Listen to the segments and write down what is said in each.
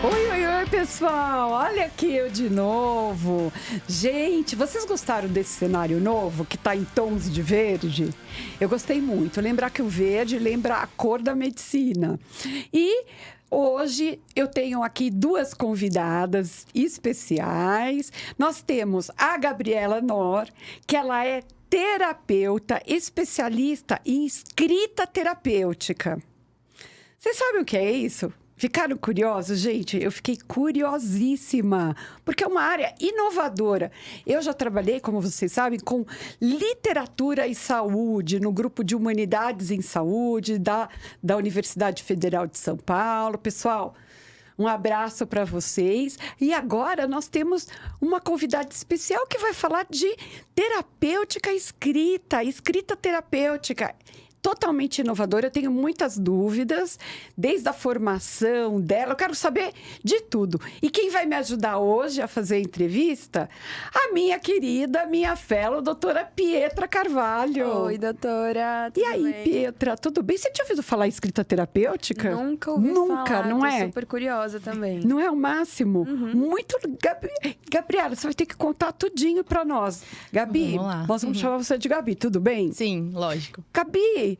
Oi, pessoal! Olha aqui eu de novo. Gente, vocês gostaram desse cenário novo que tá em tons de verde? Eu gostei muito. Lembrar que o verde lembra a cor da medicina. E hoje eu tenho aqui duas convidadas especiais. Nós temos a Gabriela Nor, que ela é terapeuta, especialista em escrita terapêutica. Vocês sabem o que é isso? Ficaram curiosos, gente? Eu fiquei curiosíssima, porque é uma área inovadora. Eu já trabalhei, como vocês sabem, com literatura e saúde, no grupo de Humanidades em Saúde da Universidade Federal de São Paulo. Pessoal, um abraço para vocês. E agora nós temos uma convidada especial que vai falar de terapêutica escrita, escrita terapêutica. Totalmente inovadora, eu tenho muitas dúvidas, desde a formação dela, eu quero saber de tudo. E quem vai me ajudar hoje a fazer a entrevista? A minha querida, minha fellow, doutora Pietra Carvalho. Oi, doutora, tudo E aí, bem? Pietra, tudo bem? Você tinha ouvido falar em escrita terapêutica? Nunca ouvi falar, não tô é? super curiosa também. Não é o máximo? Muito... Gabriela, você vai ter que contar tudinho para nós. Gabi, Vamos lá. nós vamos chamar você de Gabi, tudo bem? Sim, lógico. Gabi,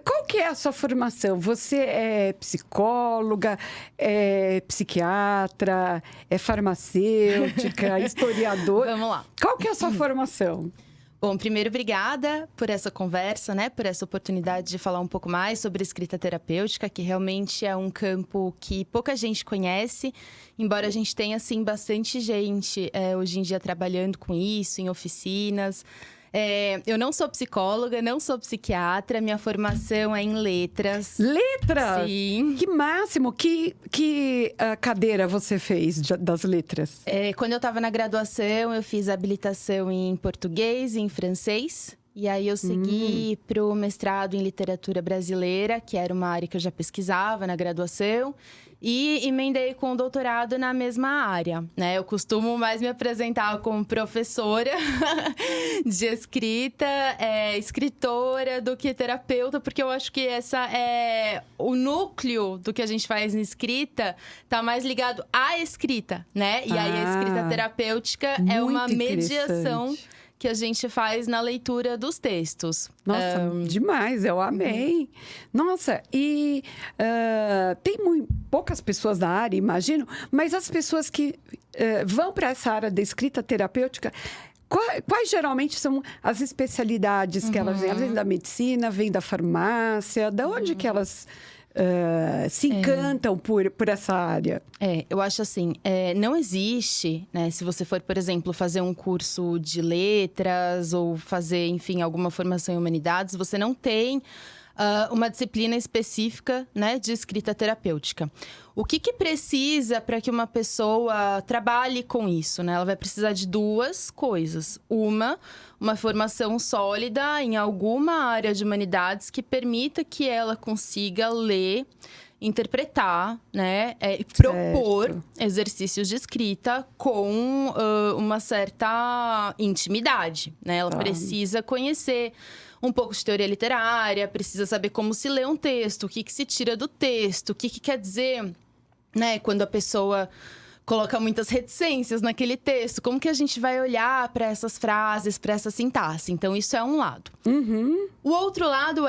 qual que é a sua formação? Você é psicóloga, é psiquiatra, é farmacêutica, historiadora? Vamos lá. Qual que é a sua formação? Bom, primeiro, obrigada por essa conversa, né? Por essa oportunidade de falar um pouco mais sobre escrita terapêutica, que realmente é um campo que pouca gente conhece, embora a gente tenha, assim, bastante gente hoje em dia trabalhando com isso, em oficinas. Eu não sou psicóloga, não sou psiquiatra, minha formação é em letras. Letras? Sim. Que máximo! Que cadeira você fez das letras? Quando eu estava na graduação, eu fiz habilitação em português e em francês. E aí eu segui para o mestrado em literatura brasileira, que era uma área que eu já pesquisava na graduação. E emendei com o doutorado na mesma área, né? Eu costumo mais me apresentar como professora de escrita, escritora, do que terapeuta, porque eu acho que essa é o núcleo do que a gente faz na escrita, tá mais ligado à escrita, né? E aí a escrita terapêutica é uma mediação que a gente faz na leitura dos textos. Nossa, demais, eu amei. Nossa, e tem poucas pessoas na área, imagino, mas as pessoas que vão para essa área da escrita terapêutica, quais geralmente são as especialidades que elas vêm? Elas vêm da medicina, vêm da farmácia, da onde que elas se encantam por essa área? Eu acho assim, não existe, né? Se você for, por exemplo, fazer um curso de letras ou fazer, enfim, alguma formação em humanidades, você não tem uma disciplina específica, né, de escrita terapêutica. O que precisa para que uma pessoa trabalhe com isso, né? Ela vai precisar de duas coisas. Uma formação sólida em alguma área de humanidades que permita que ela consiga ler, interpretar, né, propor exercícios de escrita com uma certa intimidade, né? Ela precisa conhecer um pouco de teoria literária, precisa saber como se lê um texto, o que se tira do texto, o que quer dizer, né, quando a pessoa coloca muitas reticências naquele texto, como que a gente vai olhar para essas frases, para essa sintaxe. Então, isso é um lado. O outro lado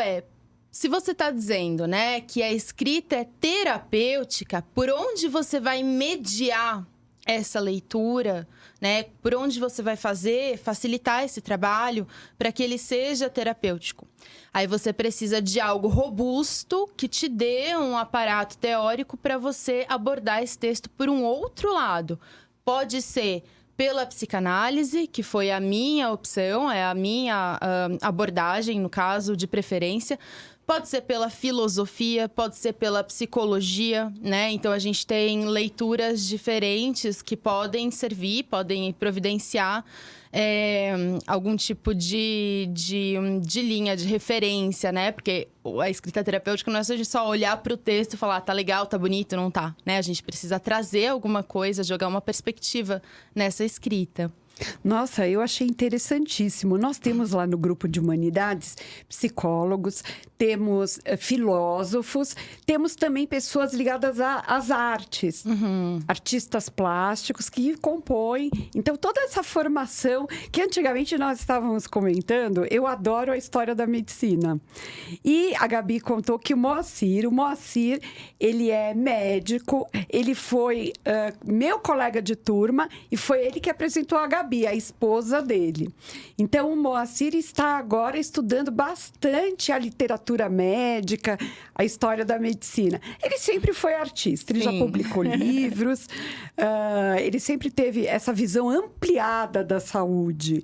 se você está dizendo, né, que a escrita é terapêutica, por onde você vai mediar essa leitura, né? Por onde você vai facilitar esse trabalho para que ele seja terapêutico. Aí você precisa de algo robusto que te dê um aparato teórico para você abordar esse texto por um outro lado. Pode ser pela psicanálise, que foi a minha opção, é a minha abordagem, no caso, de preferência. Pode ser pela filosofia, pode ser pela psicologia, né? Então, a gente tem leituras diferentes que podem servir, podem providenciar algum tipo de linha de referência, né? Porque a escrita terapêutica não é só olhar para o texto e falar, tá legal, tá bonito, não tá, né? A gente precisa trazer alguma coisa, jogar uma perspectiva nessa escrita. Nossa, eu achei interessantíssimo. Nós temos lá no grupo de humanidades psicólogos, temos filósofos, temos também pessoas ligadas às artes, artistas plásticos que compõem. Então, toda essa formação que antigamente nós estávamos comentando, eu adoro a história da medicina. E a Gabi contou que o Moacir, ele é médico, ele foi meu colega de turma e foi ele que apresentou a Gabi, a esposa dele. Então, o Moacir está agora estudando bastante a literatura médica, a história da medicina. Ele sempre foi artista, ele já publicou livros, ele sempre teve essa visão ampliada da saúde,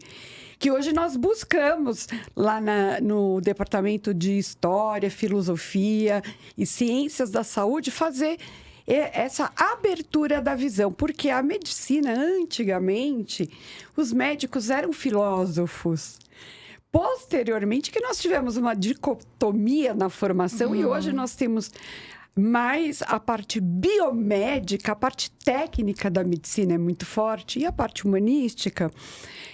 que hoje nós buscamos lá no Departamento de História, Filosofia e Ciências da Saúde fazer essa abertura da visão, porque a medicina, antigamente, os médicos eram filósofos. Posteriormente, que nós tivemos uma dicotomia na formação e hoje nós temos mais a parte biomédica, a parte técnica da medicina é muito forte e a parte humanística,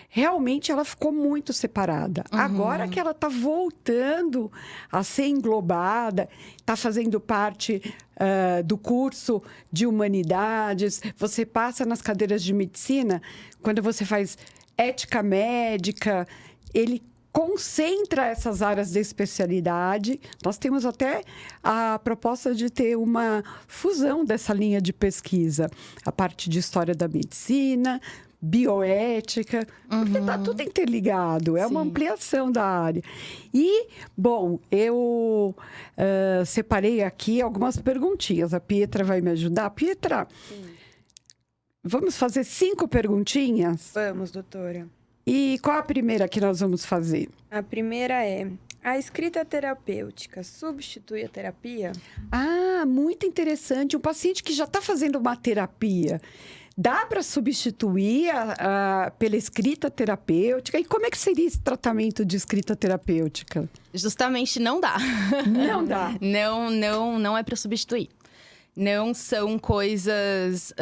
realmente ela ficou muito separada. Agora que ela está voltando a ser englobada, está fazendo parte do curso de humanidades, você passa nas cadeiras de medicina, quando você faz ética médica, ele concentra essas áreas de especialidade. Nós temos até a proposta de ter uma fusão dessa linha de pesquisa. A parte de história da medicina, bioética, porque está tudo interligado. É uma ampliação da área. E, bom, eu separei aqui algumas perguntinhas. A Pietra vai me ajudar. Pietra, vamos fazer 5 perguntinhas? Vamos, doutora. E qual a primeira que nós vamos fazer? A primeira é: a escrita terapêutica substitui a terapia? Ah, muito interessante. Um paciente que já está fazendo uma terapia, dá para substituir pela escrita terapêutica? E como é que seria esse tratamento de escrita terapêutica? Justamente não dá. Não dá. Não é para substituir. Não são coisas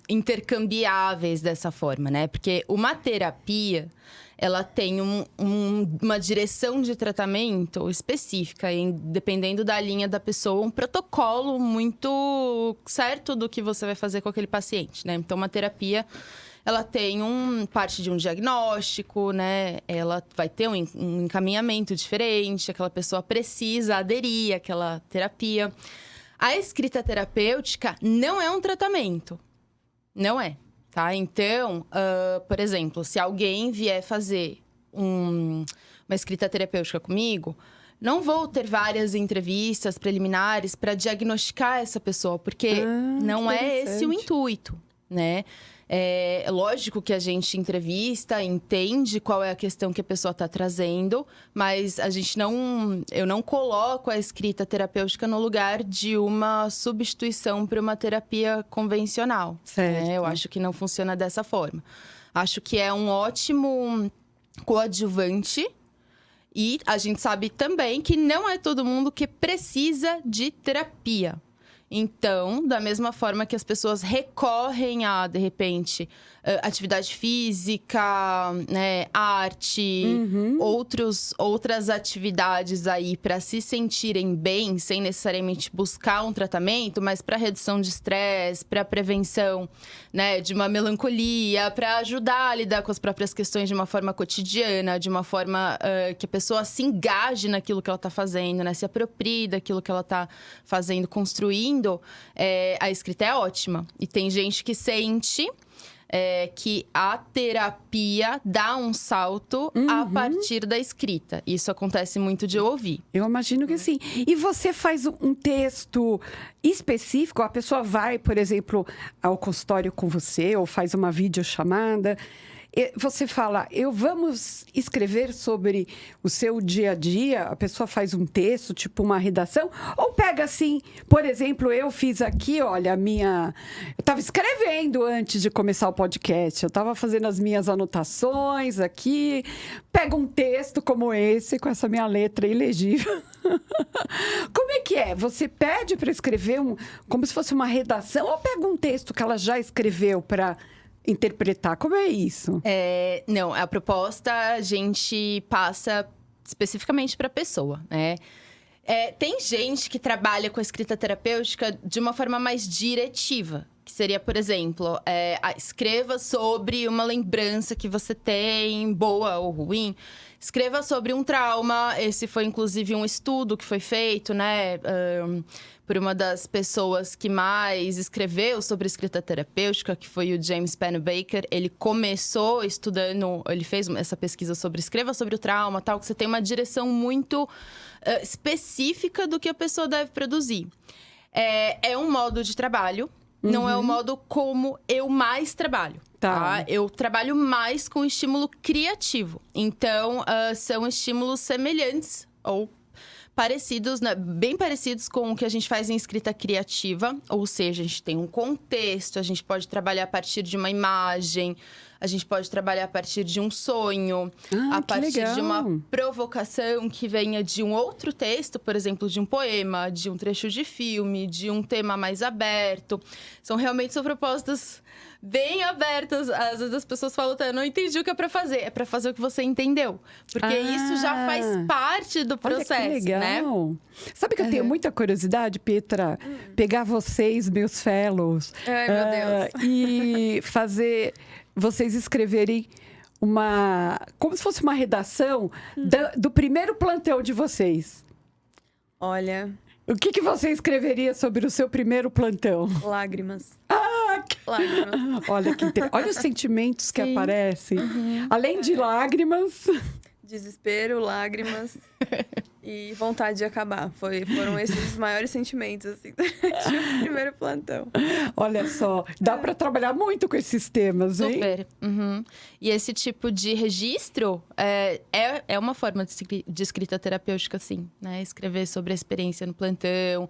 intercambiáveis dessa forma, né? Porque uma terapia, ela tem uma direção de tratamento específica, e dependendo da linha da pessoa, um protocolo muito certo do que você vai fazer com aquele paciente, né? Então, uma terapia, ela tem parte de um diagnóstico, né? Ela vai ter um encaminhamento diferente, aquela pessoa precisa aderir àquela terapia. A escrita terapêutica não é um tratamento. Não é, tá? Então, por exemplo, se alguém vier fazer uma escrita terapêutica comigo, não vou ter várias entrevistas preliminares para diagnosticar essa pessoa, porque não é esse o intuito, né? É lógico que a gente entrevista, entende qual é a questão que a pessoa está trazendo, mas eu não coloco a escrita terapêutica no lugar de uma substituição para uma terapia convencional. Certo. Eu acho que não funciona dessa forma. Acho que é um ótimo coadjuvante. E a gente sabe também que não é todo mundo que precisa de terapia. Então, da mesma forma que as pessoas recorrem a, de repente, atividade física, né, arte, outras atividades aí para se sentirem bem, sem necessariamente buscar um tratamento, mas para redução de estresse, para prevenção, né, de uma melancolia, para ajudar a lidar com as próprias questões de uma forma cotidiana, de uma forma que a pessoa se engaje naquilo que ela está fazendo, né, se aproprie daquilo que ela está fazendo, construindo. A escrita é ótima. E tem gente que sente que a terapia dá um salto a partir da escrita. Isso acontece muito de eu ouvir. Eu imagino que sim. E você faz um texto específico? A pessoa vai, por exemplo, ao consultório com você ou faz uma videochamada. Você fala, vamos escrever sobre o seu dia a dia? A pessoa faz um texto, tipo uma redação? Ou pega assim, por exemplo, eu fiz aqui, olha, eu estava escrevendo antes de começar o podcast. Eu estava fazendo as minhas anotações aqui. Pega um texto como esse, com essa minha letra ilegível. Como é que é? Você pede para escrever como se fosse uma redação? Ou pega um texto que ela já escreveu para interpretar? Como é isso? Não, a proposta a gente passa especificamente para a pessoa, né? Tem gente que trabalha com a escrita terapêutica de uma forma mais diretiva. Que seria, por exemplo, escreva sobre uma lembrança que você tem, boa ou ruim. Escreva sobre um trauma. Esse foi, inclusive, um estudo que foi feito, né? Por uma das pessoas que mais escreveu sobre escrita terapêutica, que foi o James Pennebaker. Ele começou estudando, ele fez essa pesquisa sobre escreva sobre o trauma, tal, que você tem uma direção muito específica do que a pessoa deve produzir. É um modo de trabalho, não é o modo como eu mais trabalho. Tá? Eu trabalho mais com estímulo criativo. Então, são estímulos semelhantes ou parecidos, né? Bem parecidos com o que a gente faz em escrita criativa. Ou seja, a gente tem um contexto, a gente pode trabalhar a partir de uma imagem, a gente pode trabalhar a partir de um sonho, a partir de uma provocação que venha de um outro texto, por exemplo, de um poema, de um trecho de filme, de um tema mais aberto. São propostas bem abertas. Às vezes as pessoas falam, eu não entendi o que é pra fazer. É pra fazer o que você entendeu. Porque isso já faz parte do processo, olha que legal. Né? Sabe que eu tenho muita curiosidade, Petra? Pegar vocês, meus fellows. Ai, meu Deus. E fazer vocês escreverem como se fosse uma redação do primeiro plantão de vocês. Olha, O que você escreveria sobre o seu primeiro plantão? lágrimas. Lágrimas. Olha olha os sentimentos que Sim. aparecem. Além de lágrimas. Desespero, lágrimas e vontade de acabar. Foram esses os maiores sentimentos, assim, durante o primeiro plantão. Olha só, dá para trabalhar muito com esses temas, hein? Super. E esse tipo de registro é uma forma de escrita terapêutica, sim, né? Escrever sobre a experiência no plantão,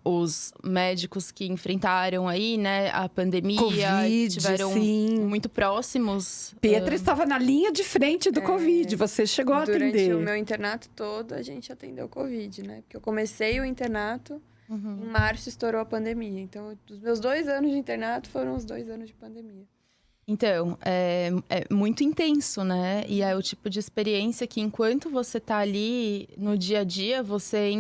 os médicos que enfrentaram aí, né, a pandemia, Covid, tiveram sim. muito próximos. Petra estava na linha de frente do Covid, você chegou a Durante atender. o meu internato todo, a gente atendeu Covid, né? Porque eu comecei o internato, em março estourou a pandemia. Então, os meus 2 anos de internato foram os 2 anos de pandemia. Então, é muito intenso, né? E é o tipo de experiência que, enquanto você tá ali no dia a dia, você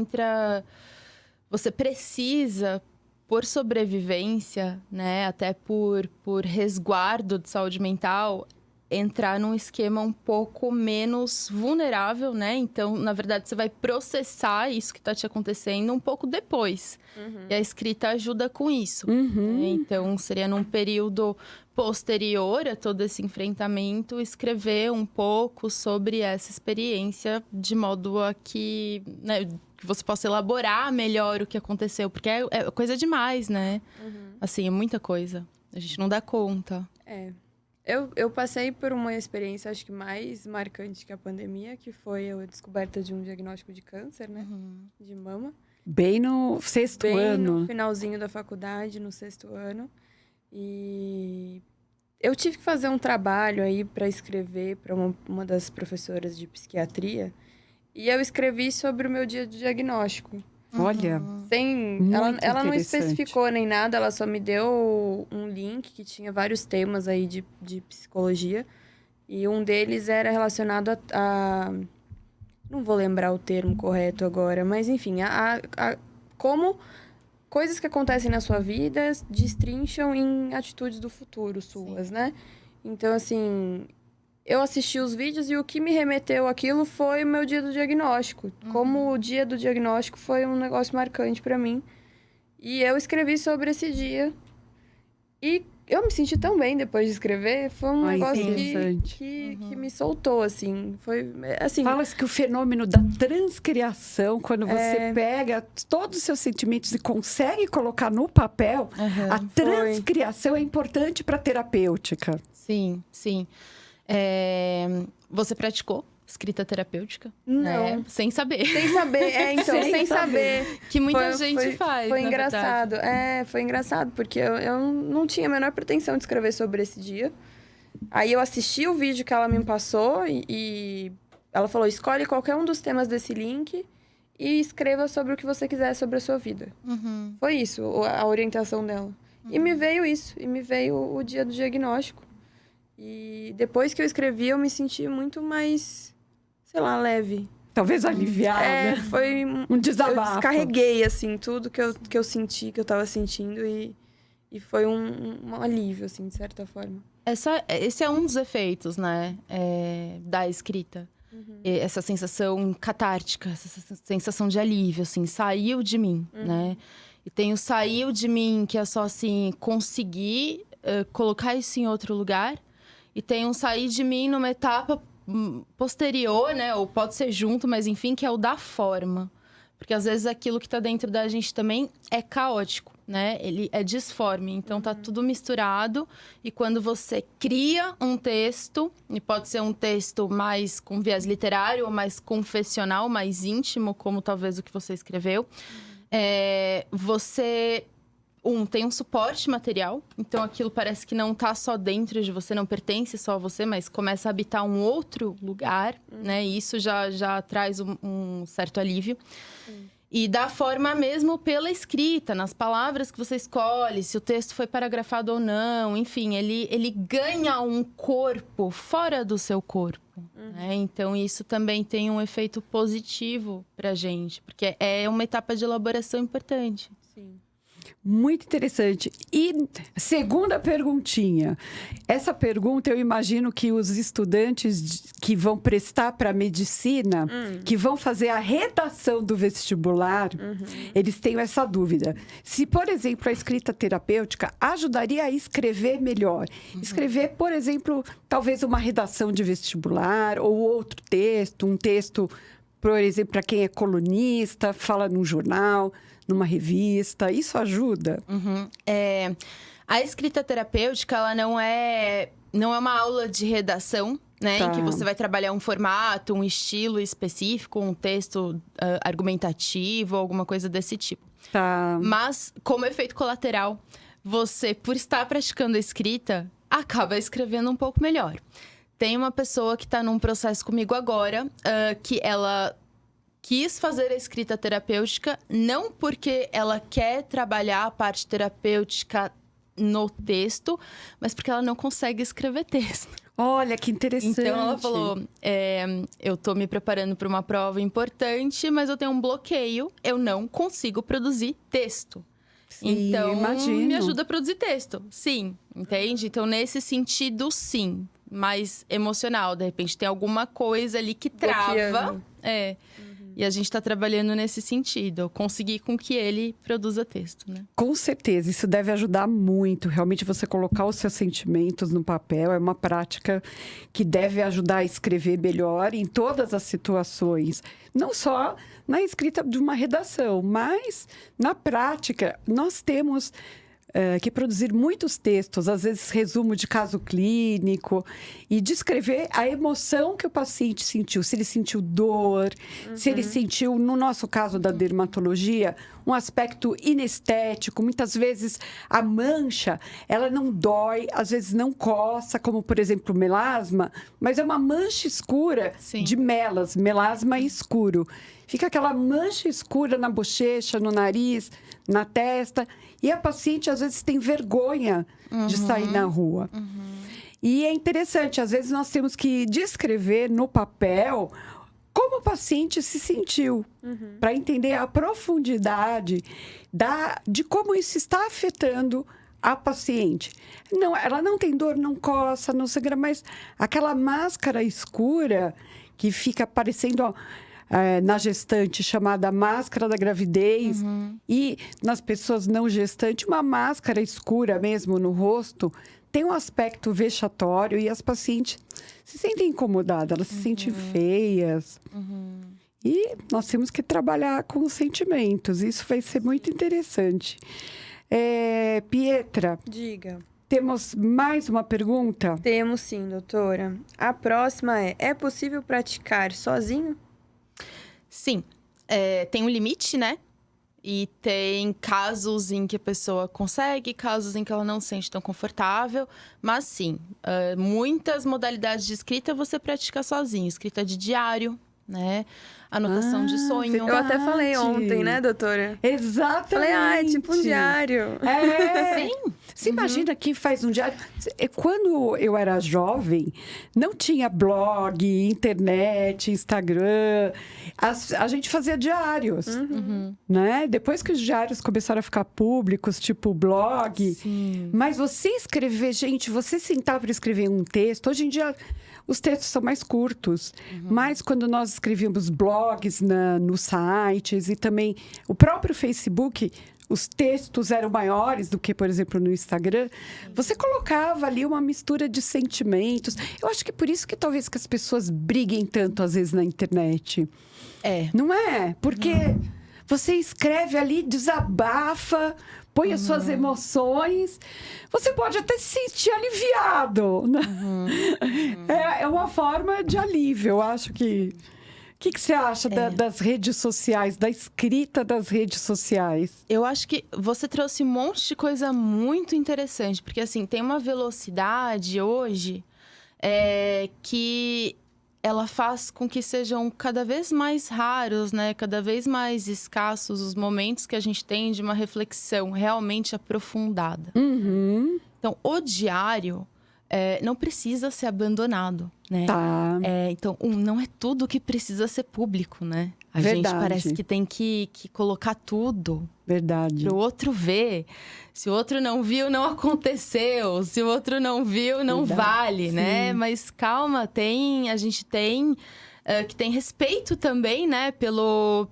precisa, por sobrevivência, né? Até por resguardo de saúde mental, entrar num esquema um pouco menos vulnerável, né? Então, na verdade, você vai processar isso que tá te acontecendo um pouco depois. E a escrita ajuda com isso. Né? Então, seria num período posterior a todo esse enfrentamento, escrever um pouco sobre essa experiência, de modo a que, né, que você possa elaborar melhor o que aconteceu. Porque é coisa demais, né? Assim, é muita coisa. A gente não dá conta. Eu passei por uma experiência, acho que mais marcante que a pandemia, que foi a descoberta de um diagnóstico de câncer, né? De mama. Bem no sexto Bem ano. no finalzinho da faculdade, no 6º ano. E eu tive que fazer um trabalho aí para escrever para uma das professoras de psiquiatria. E eu escrevi sobre o meu dia de diagnóstico. Olha, Ela não interessante. especificou nem nada, ela só me deu um link que tinha vários temas aí de psicologia. E um deles era relacionado a não vou lembrar o termo correto agora, mas enfim, a como coisas que acontecem na sua vida destrincham em atitudes do futuro suas, né? Então, assim, eu assisti os vídeos e o que me remeteu àquilo foi o meu dia do diagnóstico. Como o dia do diagnóstico foi um negócio marcante pra mim. E eu escrevi sobre esse dia. E eu me senti tão bem depois de escrever. Foi um negócio que me soltou, assim. Foi, assim... Fala-se que o fenômeno da transcriação, quando você pega todos os seus sentimentos e consegue colocar no papel, a transcriação é importante para a terapêutica. Sim, sim. Você praticou escrita terapêutica? Não. Né? Sem saber. Sem saber, então, sem saber. Que muita gente faz, Foi na engraçado. verdade. Foi engraçado, porque eu não tinha a menor pretensão de escrever sobre esse dia. Aí eu assisti o vídeo que ela me passou e ela falou, escolhe qualquer um dos temas desse link e escreva sobre o que você quiser sobre a sua vida. Foi isso, a orientação dela. E me veio isso, e me veio o dia do diagnóstico. E depois que eu escrevi, eu me senti muito mais, sei lá, leve. Talvez aliviada, né? Foi Um desabafo. Eu descarreguei, assim, tudo que eu senti, que eu tava sentindo. E foi um alívio, assim, de certa forma. Esse é um dos efeitos, né, da escrita. Essa sensação catártica, essa sensação de alívio, assim, saiu de mim, né? E tem o saiu de mim, que é só, assim, conseguir colocar isso em outro lugar. E tem um sair de mim numa etapa posterior, né? Ou pode ser junto, mas enfim, que é o da forma. Porque às vezes aquilo que tá dentro da gente também é caótico, né? Ele é disforme, então tá tudo misturado. E quando você cria um texto, e pode ser um texto mais com viés literário, ou mais confessional, mais íntimo, como talvez o que você escreveu, você... tem um suporte material, então aquilo parece que não tá só dentro de você, não pertence só a você, mas começa a habitar um outro lugar, né? E isso já traz um certo alívio. E da forma mesmo pela escrita, nas palavras que você escolhe, se o texto foi paragrafado ou não, enfim, ele ganha um corpo fora do seu corpo, né? Então isso também tem um efeito positivo pra gente, porque é uma etapa de elaboração importante. Sim. Muito interessante. E segunda perguntinha. Essa pergunta, eu imagino que os estudantes que vão prestar para medicina, que vão fazer a redação do vestibular, eles têm essa dúvida. Se, por exemplo, a escrita terapêutica ajudaria a escrever melhor. Escrever, por exemplo, talvez uma redação de vestibular ou outro texto, um texto, por exemplo, para quem é colunista, fala num jornal, numa revista, isso ajuda? A escrita terapêutica, ela não é uma aula de redação, né? Em que você vai trabalhar um formato, um estilo específico, um texto argumentativo, alguma coisa desse tipo. Tá. Mas, como efeito colateral, você, por estar praticando a escrita, acaba escrevendo um pouco melhor. Tem uma pessoa que está num processo comigo agora, que ela quis fazer a escrita terapêutica, não porque ela quer trabalhar a parte terapêutica no texto, mas porque ela não consegue escrever texto. Olha, que interessante. Então, ela falou, eu tô me preparando para uma prova importante, mas eu tenho um bloqueio, eu não consigo produzir texto. Sim, então, imagino. me ajuda a produzir texto. Sim, entende? Então, nesse sentido, sim. Mais emocional, de repente tem alguma coisa ali que trava. E a gente tá trabalhando nesse sentido, conseguir com que ele produza texto, né? Com certeza, isso deve ajudar muito. Realmente, você colocar os seus sentimentos no papel é uma prática que deve ajudar a escrever melhor em todas as situações. Não só na escrita de uma redação, mas na prática. Nós temos que produzir muitos textos, às vezes resumo de caso clínico, e descrever a emoção que o paciente sentiu. Se ele sentiu dor, se ele sentiu, no nosso caso da dermatologia, um aspecto inestético. Muitas vezes a mancha, ela não dói, às vezes não coça, como por exemplo o melasma, mas é uma mancha escura de melasma escuro. Fica aquela mancha escura na bochecha, no nariz, na testa. E a paciente, às vezes, tem vergonha de sair na rua. E é interessante, às vezes, nós temos que descrever no papel como o paciente se sentiu, para entender a profundidade de como isso está afetando a paciente. Não, ela não tem dor, não coça, não sangra, mas aquela máscara escura que fica parecendo... na gestante, chamada máscara da gravidez, e nas pessoas não gestantes, uma máscara escura mesmo no rosto, tem um aspecto vexatório e as pacientes se sentem incomodadas, elas se sentem feias. E nós temos que trabalhar com os sentimentos, isso vai ser muito interessante. Pietra, diga. Temos mais uma pergunta? Temos sim, doutora. A próxima é possível praticar sozinho? Sim, tem um limite, né? E tem casos em que a pessoa consegue, casos em que ela não se sente tão confortável. Mas sim, muitas modalidades de escrita você pratica sozinho. Escrita de diário, né? Anotação de sonho. Eu até falei ontem, né, doutora? Exatamente. Falei, é tipo um diário. Sim. Você imagina quem faz um diário? Quando eu era jovem, não tinha blog, internet, Instagram. A gente fazia diários, né? Depois que os diários começaram a ficar públicos, tipo blog. Sim. Mas você escrever, gente, você sentar para escrever um texto. Hoje em dia, os textos são mais curtos. Mas quando nós escrevíamos blogs nos sites e também o próprio Facebook, os textos eram maiores do que, por exemplo, no Instagram. Você colocava ali uma mistura de sentimentos. Eu acho que é por isso que talvez que as pessoas briguem tanto, às vezes, na internet. Não é? Porque você escreve ali, desabafa, põe as suas emoções. Você pode até se sentir aliviado. Né? É uma forma de alívio, eu acho que... O que você acha das redes sociais, da escrita das redes sociais? Eu acho que você trouxe um monte de coisa muito interessante. Porque, assim, tem uma velocidade hoje que ela faz com que sejam cada vez mais raros, né? Cada vez mais escassos os momentos que a gente tem de uma reflexão realmente aprofundada. Então, o diário não precisa ser abandonado, né? Tá. Então, não é tudo que precisa ser público, né? A Verdade. gente parece que tem que colocar tudo Verdade. para o outro ver. Se o outro não viu, não aconteceu. Se o outro não viu, não Verdade. vale, né? Sim. Mas calma, a gente tem que tem respeito também, né? Por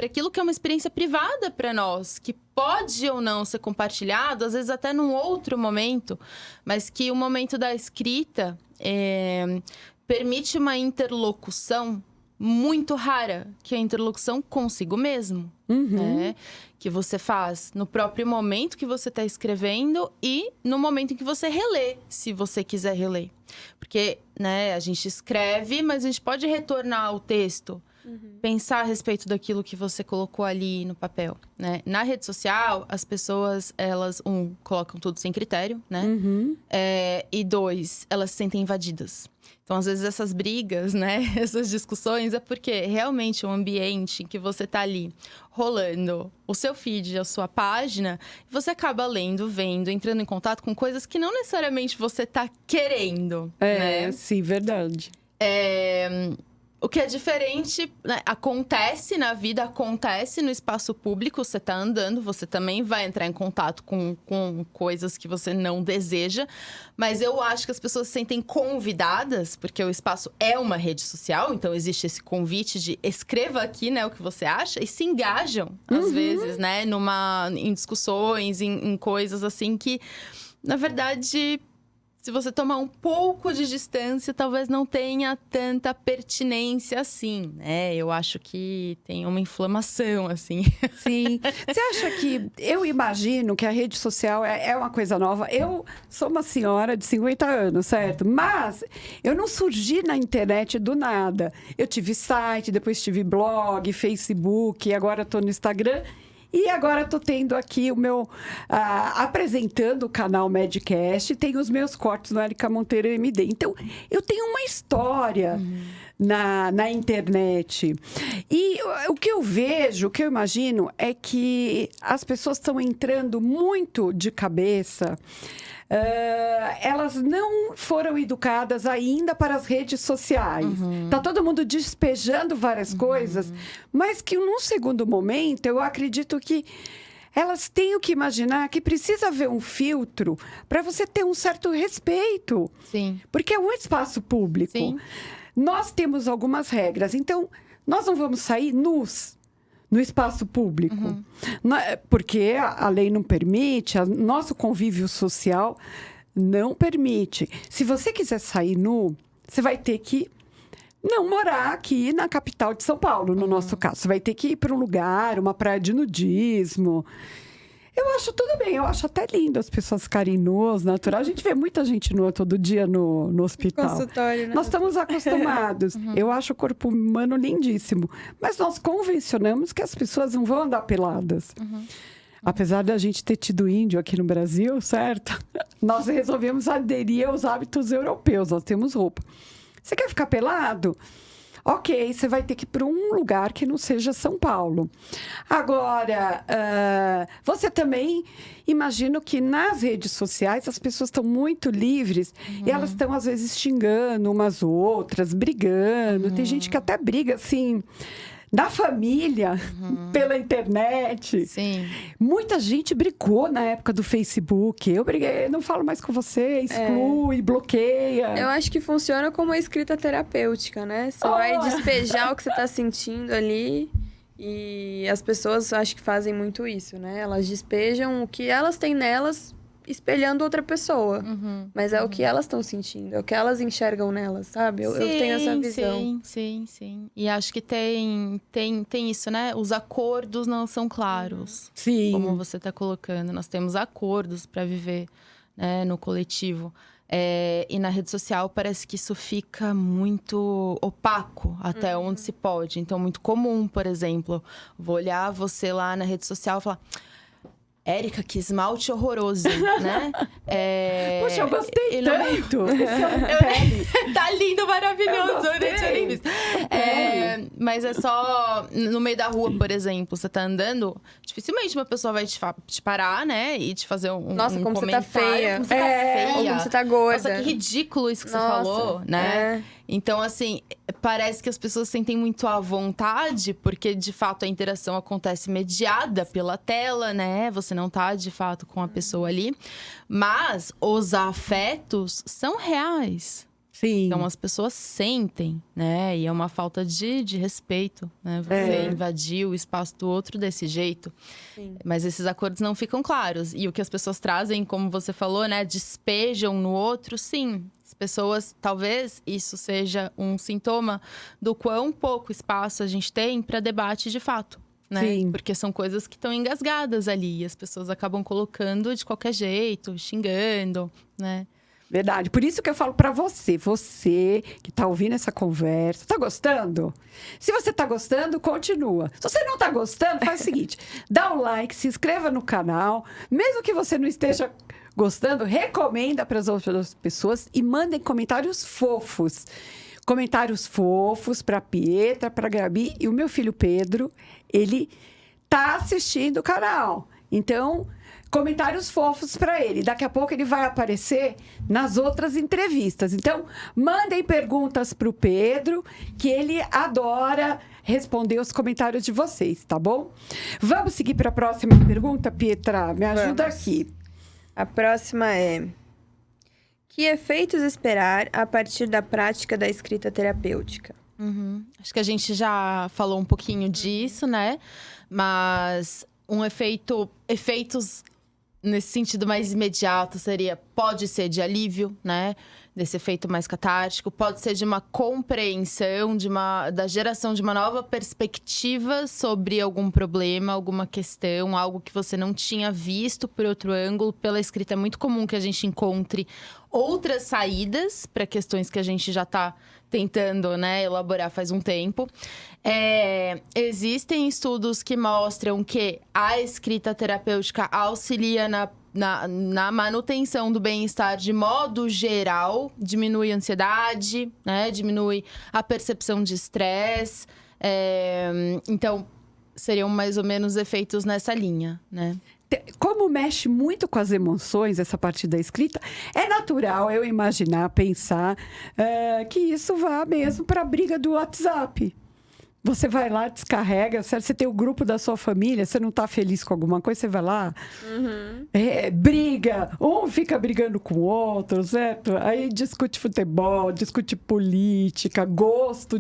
aquilo que é uma experiência privada para nós, que pode ou não ser compartilhado, às vezes até num outro momento, mas que o momento da escrita permite uma interlocução muito rara, que é a interlocução consigo mesmo, né? Que você faz no próprio momento que você está escrevendo e no momento em que você relê, se você quiser reler. Porque, né, a gente escreve, mas a gente pode retornar o texto, pensar a respeito daquilo que você colocou ali no papel, né? Na rede social, as pessoas, elas, colocam tudo sem critério, né? E 2, elas se sentem invadidas. Então, às vezes, essas brigas, né? Essas discussões, é porque realmente o ambiente em que você tá ali rolando o seu feed, a sua página, você acaba lendo, vendo, entrando em contato com coisas que não necessariamente você tá querendo, né? Sim, verdade. O que é diferente, né? Acontece na vida, acontece no espaço público, você tá andando, você também vai entrar em contato com coisas que você não deseja. Mas eu acho que as pessoas se sentem convidadas, porque o espaço é uma rede social, então existe esse convite de escreva aqui, né, o que você acha, e se engajam, às vezes, né, em discussões, em coisas assim que, na verdade, se você tomar um pouco de distância, talvez não tenha tanta pertinência assim, né? Eu acho que tem uma inflamação, assim. Sim. Você acha que... Eu imagino que a rede social é uma coisa nova. Eu sou uma senhora de 50 anos, certo? Mas eu não surgi na internet do nada. Eu tive site, depois tive blog, Facebook, agora estou no Instagram. E agora estou tendo aqui o meu... apresentando o canal Medcast, tem os meus cortes no Érica Monteiro MD. Então, eu tenho uma história na internet. E o que eu vejo, o que eu imagino, é que as pessoas estão entrando muito de cabeça. Elas não foram educadas ainda para as redes sociais. Tá todo mundo despejando várias coisas, mas que num segundo momento, eu acredito que elas têm que imaginar que precisa haver um filtro para você ter um certo respeito. Sim. Porque é um espaço público. Sim. Nós temos algumas regras, então nós não vamos sair nus no espaço público. Porque a lei não permite, nosso convívio social não permite. Se você quiser sair nu, você vai ter que não morar aqui na capital de São Paulo, no nosso caso. Você vai ter que ir para um lugar, uma praia de nudismo. Eu acho tudo bem, eu acho até lindo as pessoas ficarem nuas, natural. A gente vê muita gente nua todo dia no hospital. Consultório, né? Nós estamos acostumados. Eu acho o corpo humano lindíssimo. Mas nós convencionamos que as pessoas não vão andar peladas. Apesar da gente ter tido índio aqui no Brasil, certo? Nós resolvemos aderir aos hábitos europeus. Nós temos roupa. Você quer ficar pelado? ok, você vai ter que ir para um lugar que não seja São Paulo. Agora, você também, imagino que nas redes sociais as pessoas estão muito livres e elas estão, às vezes, xingando umas outras, brigando. Tem gente que até briga, assim, da família, pela internet. Sim. Muita gente brigou na época do Facebook. Eu briguei, não falo mais com você, exclui, bloqueia. Eu acho que funciona como uma escrita terapêutica, né? Você vai despejar o que você tá sentindo ali. E as pessoas acho que fazem muito isso, né? Elas despejam o que elas têm nelas, espelhando outra pessoa. Mas é o que elas estão sentindo, é o que elas enxergam nelas, sabe? Eu tenho essa visão. Sim. E acho que tem isso, né? Os acordos não são claros. Sim. Como você está colocando. Nós temos acordos para viver, né, no coletivo. E na rede social parece que isso fica muito opaco até onde se pode. Então, muito comum, por exemplo, vou olhar você lá na rede social e falar... Érica, que esmalte horroroso, né? Poxa, eu gostei ele tanto. Esse é um pele. Tá lindo, maravilhoso, Eu né? Tinha nem visto. Mas é só no meio da rua, por exemplo, você tá andando, dificilmente uma pessoa vai te parar, né? E te fazer um Nossa, como você tá comentário. feia. Como você tá feia. Ou como você tá gorda. Nossa, que ridículo isso que você Nossa, falou, né? Então, assim, parece que as pessoas sentem muito à vontade, porque, de fato, a interação acontece mediada pela tela, né? Você não tá, de fato, com a pessoa ali. Mas os afetos são reais. Sim. Então, as pessoas sentem, né? E é uma falta de respeito, né? Você invadir o espaço do outro desse jeito. Sim. Mas esses acordos não ficam claros. E o que as pessoas trazem, como você falou, né? Despejam no outro, sim. As pessoas, talvez isso seja um sintoma do quão pouco espaço a gente tem para debate de fato, né? Sim. Porque são coisas que estão engasgadas ali. E as pessoas acabam colocando de qualquer jeito, xingando, né? Verdade. Por isso que eu falo pra você que tá ouvindo essa conversa, tá gostando? Se você tá gostando, continua. Se você não tá gostando, faz o seguinte, dá um like, se inscreva no canal, mesmo que você não esteja gostando, recomenda para as outras pessoas e mandem comentários fofos. Comentários fofos para Pietra, para Gabi e o meu filho Pedro, ele tá assistindo o canal. Então, comentários fofos para ele. Daqui a pouco ele vai aparecer nas outras entrevistas. Então, mandem perguntas para o Pedro, que ele adora responder os comentários de vocês, tá bom? Vamos seguir para a próxima pergunta, Pietra? Me ajuda aqui. A próxima é: que efeitos esperar a partir da prática da escrita terapêutica? Acho que a gente já falou um pouquinho disso, né? Mas efeitos nesse sentido mais imediato pode ser de alívio, né? Desse efeito mais catártico, pode ser de uma compreensão, da geração de uma nova perspectiva sobre algum problema, alguma questão, algo que você não tinha visto por outro ângulo. Pela escrita é muito comum que a gente encontre outras saídas para questões que a gente já está tentando, né, elaborar faz um tempo. Existem estudos que mostram que a escrita terapêutica auxilia na manutenção do bem-estar de modo geral, diminui a ansiedade, né? Diminui a percepção de estresse. Então, seriam mais ou menos efeitos nessa linha, né? Como mexe muito com as emoções, essa parte da escrita, é natural eu imaginar, pensar que isso vá mesmo para a briga do WhatsApp. Você vai lá, descarrega, você tem o grupo da sua família, você não está feliz com alguma coisa, você vai lá, briga, um fica brigando com o outro, certo? Aí discute futebol, discute política, gosto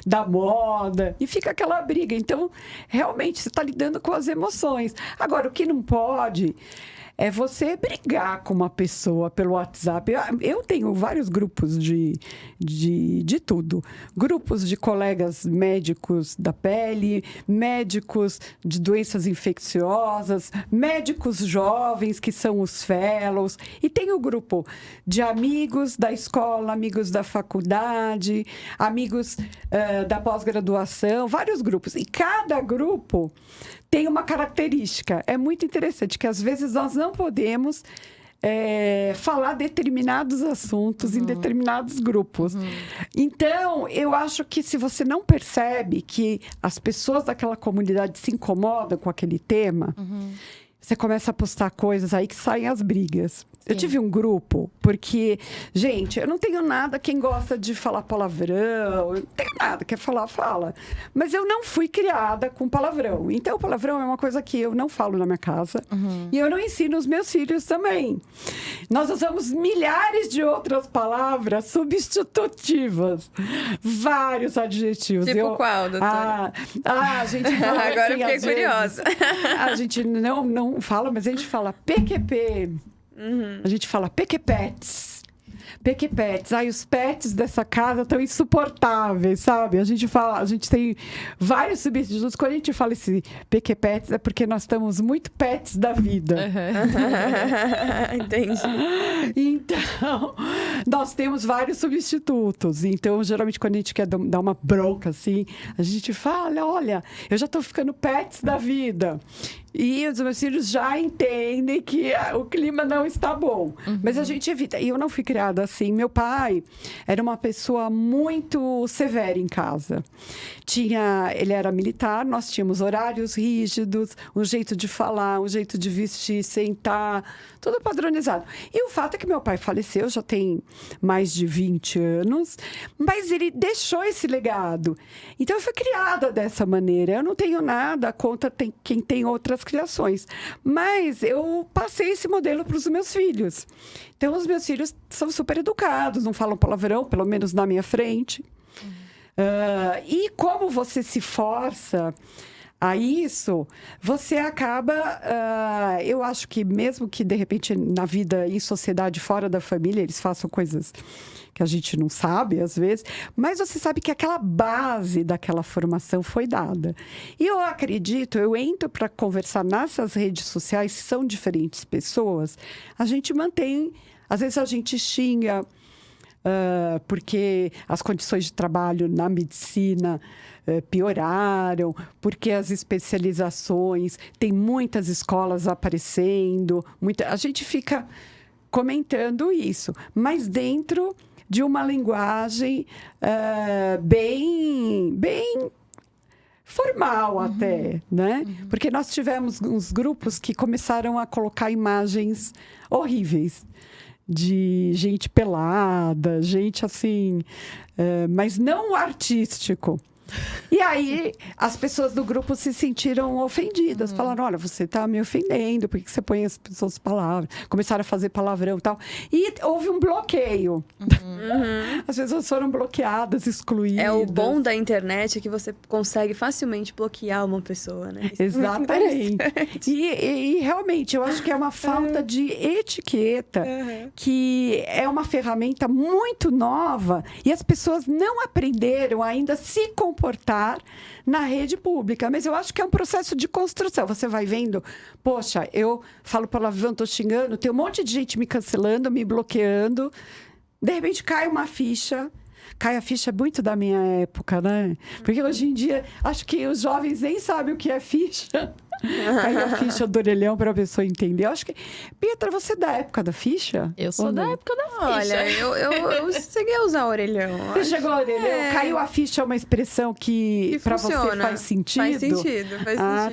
da moda, e fica aquela briga. Então, realmente, você está lidando com as emoções. Agora, o que não pode é você brigar com uma pessoa pelo WhatsApp. Eu tenho vários grupos de tudo. Grupos de colegas médicos da pele, médicos de doenças infecciosas, médicos jovens, que são os fellows. E tem o grupo de amigos da escola, amigos da faculdade, amigos da pós-graduação, vários grupos. E cada grupo tem uma característica. É muito interessante que, às vezes, nós não podemos falar determinados assuntos em determinados grupos. Então, eu acho que se você não percebe que as pessoas daquela comunidade se incomodam com aquele tema, você começa a postar coisas aí que saem as brigas. Eu tive um grupo, porque, gente, eu não tenho nada, quem gosta de falar palavrão, eu não tenho nada, quer falar, fala. Mas eu não fui criada com palavrão. Então, palavrão é uma coisa que eu não falo na minha casa. E eu não ensino os meus filhos também. Nós usamos milhares de outras palavras substitutivas. Vários adjetivos. Tipo qual, doutora? A gente fala Agora assim, eu fiquei às curiosa. vezes, a gente não fala, mas a gente fala PQP. A gente fala pequepetes. Pequepetes. Ai, os pets dessa casa estão insuportáveis, sabe? A gente tem vários substitutos. Quando a gente fala esse pequepetes, é porque nós estamos muito pets da vida. Entendi. Então, nós temos vários substitutos. Então, geralmente, quando a gente quer dar uma bronca, assim, a gente fala, olha, eu já estou ficando pets da vida. E os meus filhos já entendem que o clima não está bom. Mas a gente evita. E eu não fui criada assim. Meu pai era uma pessoa muito severa em casa. Ele era militar, nós tínhamos horários rígidos, um jeito de falar, um jeito de vestir, sentar, tudo padronizado. E o fato é que meu pai faleceu, já tem mais de 20 anos, mas ele deixou esse legado. Então, eu fui criada dessa maneira. Eu não tenho nada contra quem tem outras criações. Mas eu passei esse modelo para os meus filhos. Então, os meus filhos são super educados, não falam palavrão, pelo menos na minha frente. E como você se força a isso, você acaba... eu acho que mesmo que, de repente, na vida, em sociedade, fora da família, eles façam coisas que a gente não sabe, às vezes, mas você sabe que aquela base daquela formação foi dada. E eu acredito, eu entro para conversar nessas redes sociais, são diferentes pessoas, a gente mantém... Às vezes a gente xinga... porque as condições de trabalho na medicina pioraram, porque as especializações, tem muitas escolas aparecendo, a gente fica comentando isso, mas dentro de uma linguagem bem formal até, né? Porque nós tivemos uns grupos que começaram a colocar imagens horríveis, de gente pelada, gente assim, mas não artístico. E aí, as pessoas do grupo se sentiram ofendidas. Falaram, olha, você está me ofendendo, por que você põe as pessoas palavras? Começaram a fazer palavrão e tal. E houve um bloqueio. As pessoas foram bloqueadas, excluídas. É o bom da internet é que você consegue facilmente bloquear uma pessoa, né? Isso exatamente. E realmente, eu acho que é uma falta de etiqueta, que é uma ferramenta muito nova e as pessoas não aprenderam ainda a se comportar na rede pública. Mas eu acho que é um processo de construção. Você vai vendo, poxa, eu falo palavrão, estou xingando, tem um monte de gente me cancelando, me bloqueando. De repente cai uma ficha. Cai a ficha muito da minha época, né? Porque hoje em dia, acho que os jovens nem sabem o que é ficha. Cai a ficha do orelhão para a pessoa entender. Eu acho que... Pietra, você é da época da ficha? Eu sou da época da ficha. Olha, eu cheguei a usar orelhão. Você chegou ao orelhão? Caiu a ficha é uma expressão que para você faz sentido? Faz sentido.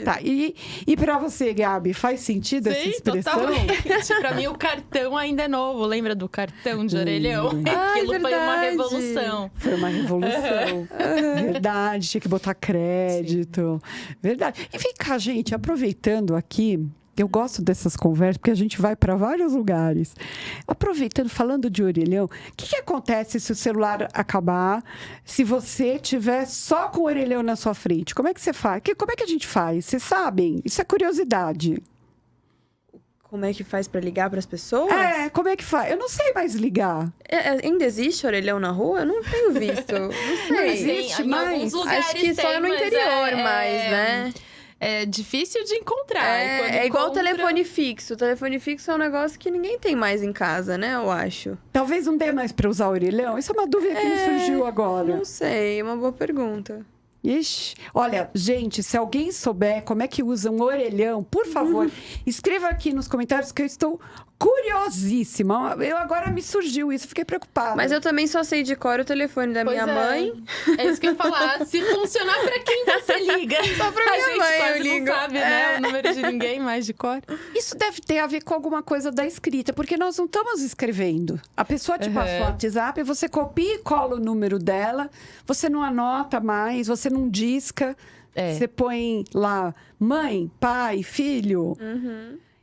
Tá. E para você, Gabi, faz sentido essa expressão? Totalmente. Pra mim, o cartão ainda é novo. Lembra do cartão de orelhão? Aquilo foi uma revolução. Foi uma revolução. Verdade, tinha que botar crédito. Sim. Verdade. E vem cá, gente, aproveitando aqui, eu gosto dessas conversas, porque a gente vai para vários lugares. Aproveitando, falando de orelhão, o que acontece se o celular acabar, se você tiver só com o orelhão na sua frente? Como é que você faz? Como é que a gente faz? Vocês sabem? Isso é curiosidade. Como é que faz pra ligar pras pessoas? Como é que faz? Eu não sei mais ligar. Ainda existe orelhão na rua? Eu não tenho visto. Não sei. Não existe mais. Acho que só no interior mais, né? É difícil de encontrar. É igual o telefone fixo. O telefone fixo é um negócio que ninguém tem mais em casa, né? Eu acho. Talvez não dê mais pra usar orelhão. Isso é uma dúvida que me surgiu agora. Não sei, é uma boa pergunta. Ixi. Olha, gente, se alguém souber como é que usa um orelhão, por favor, escreva aqui nos comentários que eu estou curiosa curiosíssima. Agora me surgiu isso, fiquei preocupada. Mas eu também só sei de cor o telefone da minha mãe. É isso que eu ia falar. Se funcionar, pra quem você liga? Só pra minha gente mãe quase eu ligo. não sabe, né? O número de ninguém mais de cor. Isso deve ter a ver com alguma coisa da escrita, porque nós não estamos escrevendo. A pessoa te passa o WhatsApp, você copia e cola o número dela, você não anota mais, você não disca. Você põe lá mãe, pai, filho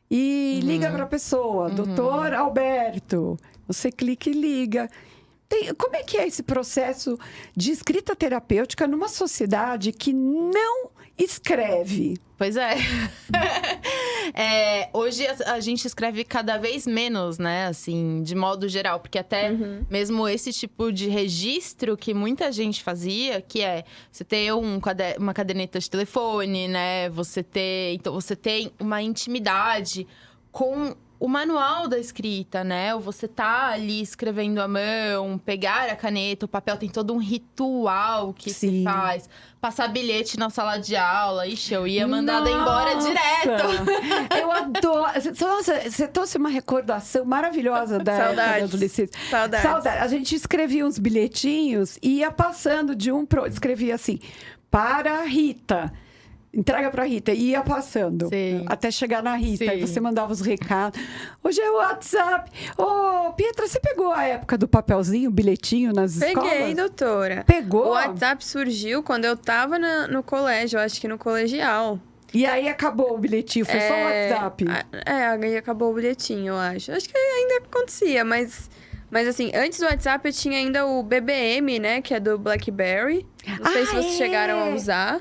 e liga para a pessoa, doutor Alberto. Você clica e liga. Como é que é esse processo de escrita terapêutica numa sociedade que não escreve? Pois é. Hoje a gente escreve cada vez menos, né? Assim, de modo geral. Porque até mesmo esse tipo de registro que muita gente fazia, que é você ter uma caderneta de telefone, né? Então você tem uma intimidade com o manual da escrita, né? Ou você tá ali escrevendo à mão, pegar a caneta, o papel, tem todo um ritual que se faz. Passar bilhete na sala de aula. Ixi, eu ia mandada embora direto. Eu adoro. Nossa, você trouxe uma recordação maravilhosa da época da adolescência. Saudades. A gente escrevia uns bilhetinhos e ia passando de um pro... Escrevia assim, para a Rita. Entrega pra Rita. E ia passando. Sim. Até chegar na Rita. Sim. Aí você mandava os recados. Hoje é o WhatsApp. Ô, Pietra, você pegou a época do papelzinho, bilhetinho nas escolas? Peguei, doutora. Pegou? O WhatsApp surgiu quando eu tava no colégio, eu acho que no colegial. E aí acabou o bilhetinho, foi só o WhatsApp. Aí acabou o bilhetinho, eu acho. Acho que ainda acontecia, mas assim, antes do WhatsApp eu tinha ainda o BBM, né? Que é do BlackBerry. Não sei se vocês chegaram a usar.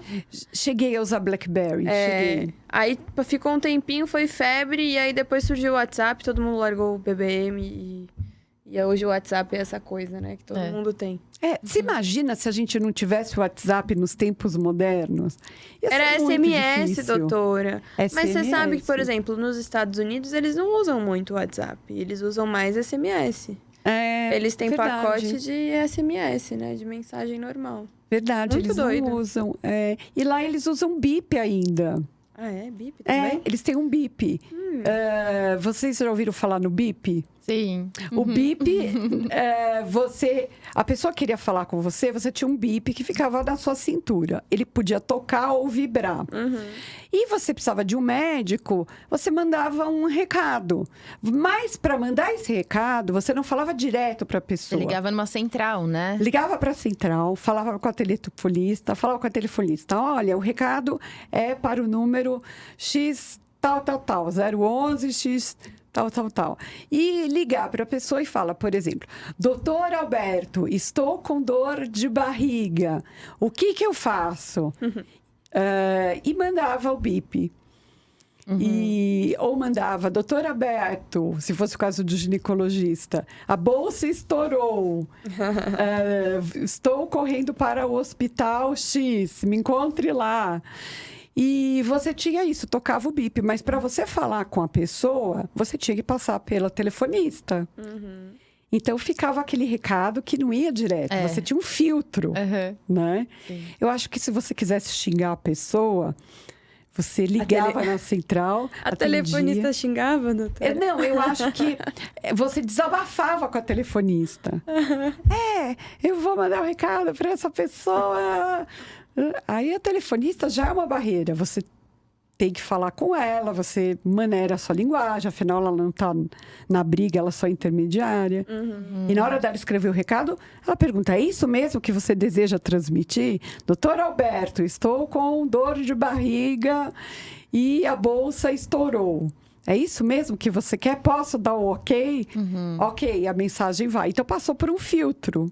Cheguei a usar BlackBerry, cheguei. Aí ficou um tempinho, foi febre, e aí depois surgiu o WhatsApp, todo mundo largou o BBM e hoje o WhatsApp é essa coisa, né? Que todo mundo tem. Você imagina se a gente não tivesse o WhatsApp nos tempos modernos? Era SMS, difícil. doutora. SMS. Mas você sabe que, por exemplo, nos Estados Unidos, eles não usam muito o WhatsApp. Eles usam mais SMS. Eles têm pacote de SMS, né? De mensagem normal. Verdade, muito eles doido. não usam. E lá eles usam bip ainda. Ah, é? Bip também? Eles têm um bip. Vocês já ouviram falar no bip? Sim. O bip, a pessoa queria falar com você, você tinha um bip que ficava na sua cintura. Ele podia tocar ou vibrar. E você precisava de um médico, você mandava um recado. Mas para mandar esse recado, você não falava direto para a pessoa. Você ligava numa central, né? Ligava para a central, falava com a telefonista, olha, o recado é para o número X tal, 011 X tal. E ligar para a pessoa e fala, por exemplo, doutor Alberto, estou com dor de barriga, o que eu faço? E mandava o bip. Ou mandava, doutor Alberto, se fosse o caso do ginecologista, a bolsa estourou, estou correndo para o hospital X, me encontre lá. E você tinha isso, tocava o bip, mas para você falar com a pessoa, você tinha que passar pela telefonista. Então ficava aquele recado que não ia direto, você tinha um filtro, né? Sim. Eu acho que se você quisesse xingar a pessoa, você ligava na central, A telefonista xingava, doutora? Não, eu acho que você desabafava com a telefonista. Eu vou mandar um recado para essa pessoa. Aí a telefonista já é uma barreira. Você tem que falar com ela, você maneira a sua linguagem, afinal ela não está na briga, ela só é intermediária. E na hora dela escrever o recado, ela pergunta, é isso mesmo que você deseja transmitir? Doutor Alberto, estou com dor de barriga e a bolsa estourou. É isso mesmo que você quer? Posso dar o ok? Ok, a mensagem vai. Então passou por um filtro.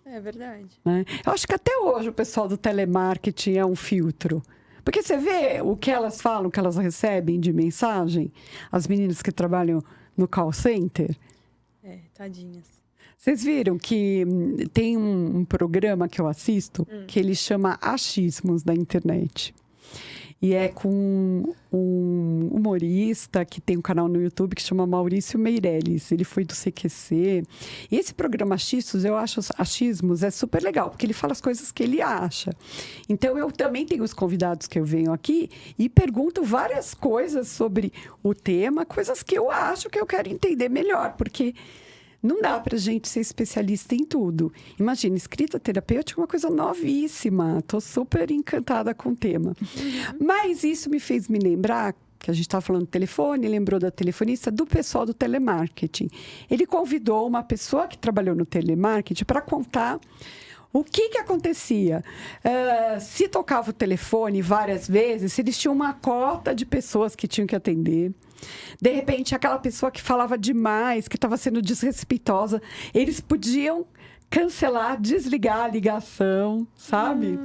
É verdade. Né? Eu acho que até hoje o pessoal do telemarketing é um filtro. Porque você vê o que elas falam, o que elas recebem de mensagem, as meninas que trabalham no call center. Tadinhas. Vocês viram que tem um programa que eu assisto que ele chama Achismos da internet. E é com um humorista que tem um canal no YouTube que chama Maurício Meirelles. Ele foi do CQC. E esse programa Achismos é super legal, porque ele fala as coisas que ele acha. Então, eu também tenho os convidados que eu venho aqui e pergunto várias coisas sobre o tema, coisas que eu acho que eu quero entender melhor, porque não dá para a gente ser especialista em tudo. Imagina, escrita terapêutica é uma coisa novíssima. Estou super encantada com o tema. Mas isso me fez me lembrar, que a gente estava falando do telefone, lembrou da telefonista, do pessoal do telemarketing. Ele convidou uma pessoa que trabalhou no telemarketing para contar o que acontecia. Se tocava o telefone várias vezes, se eles tinham uma cota de pessoas que tinham que atender. De repente, aquela pessoa que falava demais, que estava sendo desrespeitosa, eles podiam cancelar, desligar a ligação, sabe?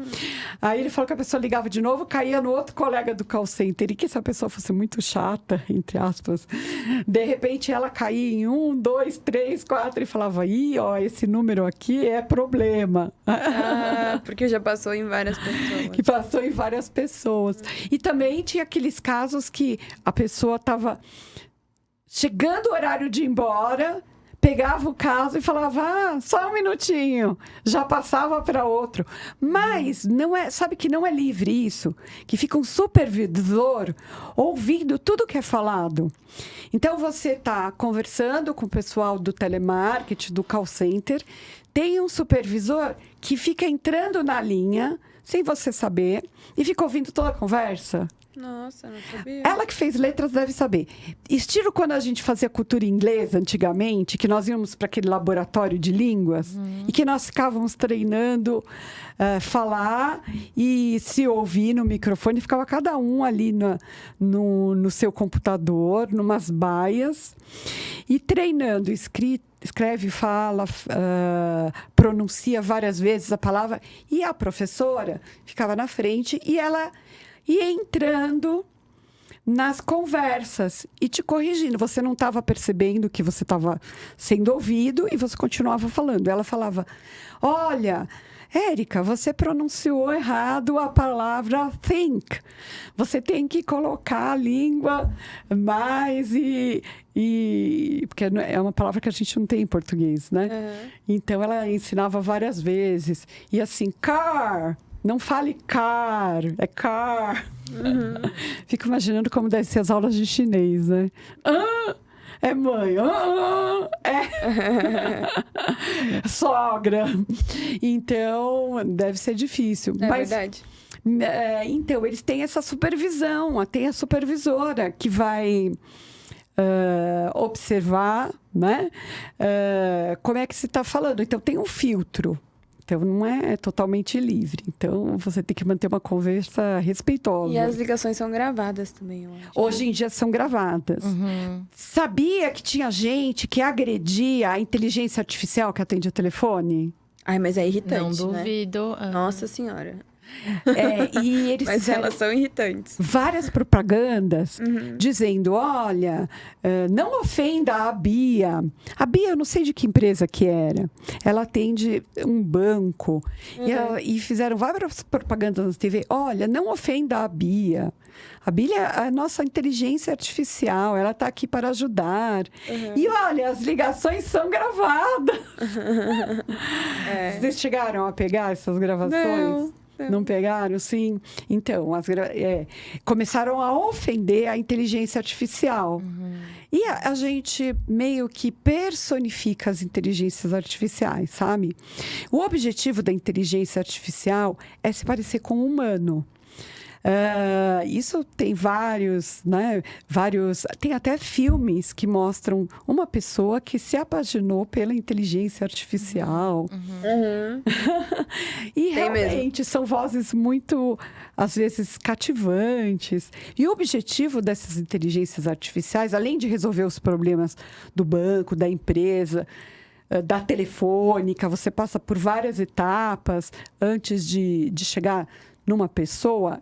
Aí ele falou que a pessoa ligava de novo, caía no outro colega do call center. E que se a pessoa fosse muito chata, entre aspas, de repente ela caía em 1, 2, 3, 4 e falava, ó, esse número aqui é problema. Porque já passou em várias pessoas. Que passou em várias pessoas. E também tinha aqueles casos que a pessoa estava chegando o horário de ir embora, pegava o caso e falava, só um minutinho, já passava para outro. Mas não é, sabe que não é livre isso, que fica um supervisor ouvindo tudo que é falado. Então, você está conversando com o pessoal do telemarketing, do call center, tem um supervisor que fica entrando na linha, sem você saber, e fica ouvindo toda a conversa. Nossa, não sabia. Ela que fez letras deve saber. Estilo quando a gente fazia cultura inglesa antigamente, que nós íamos para aquele laboratório de línguas e que nós ficávamos treinando falar e se ouvir no microfone. Ficava cada um ali no seu computador, numas baias, e treinando, escreve, fala, pronuncia várias vezes a palavra. E a professora ficava na frente e ela ia entrando nas conversas e te corrigindo. Você não estava percebendo que você estava sendo ouvido e você continuava falando. Ela falava, olha, Érica, você pronunciou errado a palavra think. Você tem que colocar a língua mais porque é uma palavra que a gente não tem em português, né? Então, ela ensinava várias vezes. E assim, car... Não fale car, é car. Fico imaginando como devem ser as aulas de chinês, né? É mãe. É sogra. Então, deve ser difícil. Mas, verdade. Então, eles têm essa supervisão. Tem a supervisora que vai observar, né? Como é que se está falando. Então, tem um filtro. Então, não é totalmente livre. Então, você tem que manter uma conversa respeitosa. E as ligações são gravadas também, eu acho. Hoje em dia são gravadas. Sabia que tinha gente que agredia a inteligência artificial que atende o telefone? Ai, mas é irritante, Não duvido. Né? Nossa Senhora. E eles mas elas são irritantes. Várias propagandas dizendo, olha, não ofenda a Bia. A Bia, eu não sei de que empresa que era. Ela atende um banco. E fizeram várias propagandas na TV. Olha, não ofenda a Bia. A Bia é a nossa inteligência artificial. Ela está aqui para ajudar. E olha, as ligações são gravadas. Vocês chegaram a pegar essas gravações? Não pegaram? Sim. Então, começaram a ofender a inteligência artificial. E a gente meio que personifica as inteligências artificiais, sabe? O objetivo da inteligência artificial é se parecer com o humano. Isso tem vários, né? Tem até filmes que mostram uma pessoa que se apaixonou pela inteligência artificial. E realmente são vozes muito, às vezes, cativantes. E o objetivo dessas inteligências artificiais, além de resolver os problemas do banco, da empresa, da telefônica, você passa por várias etapas antes de chegar numa pessoa,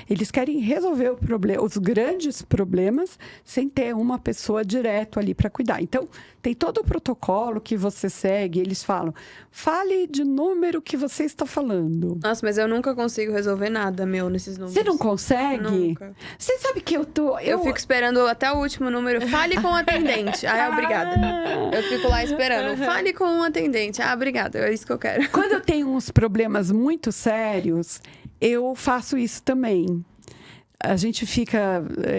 eles querem resolver os grandes problemas sem ter uma pessoa direto ali para cuidar. Então, tem todo o protocolo que você segue. Eles falam, fale de número que você está falando. Nossa, mas eu nunca consigo resolver nada, nesses números. Você não consegue? Nunca. Você sabe que Eu fico esperando até o último número. Fale com o atendente. Obrigada. Eu fico lá esperando. Fale com o atendente. Obrigada. É isso que eu quero. Quando eu tenho uns problemas muito sérios, eu faço isso também.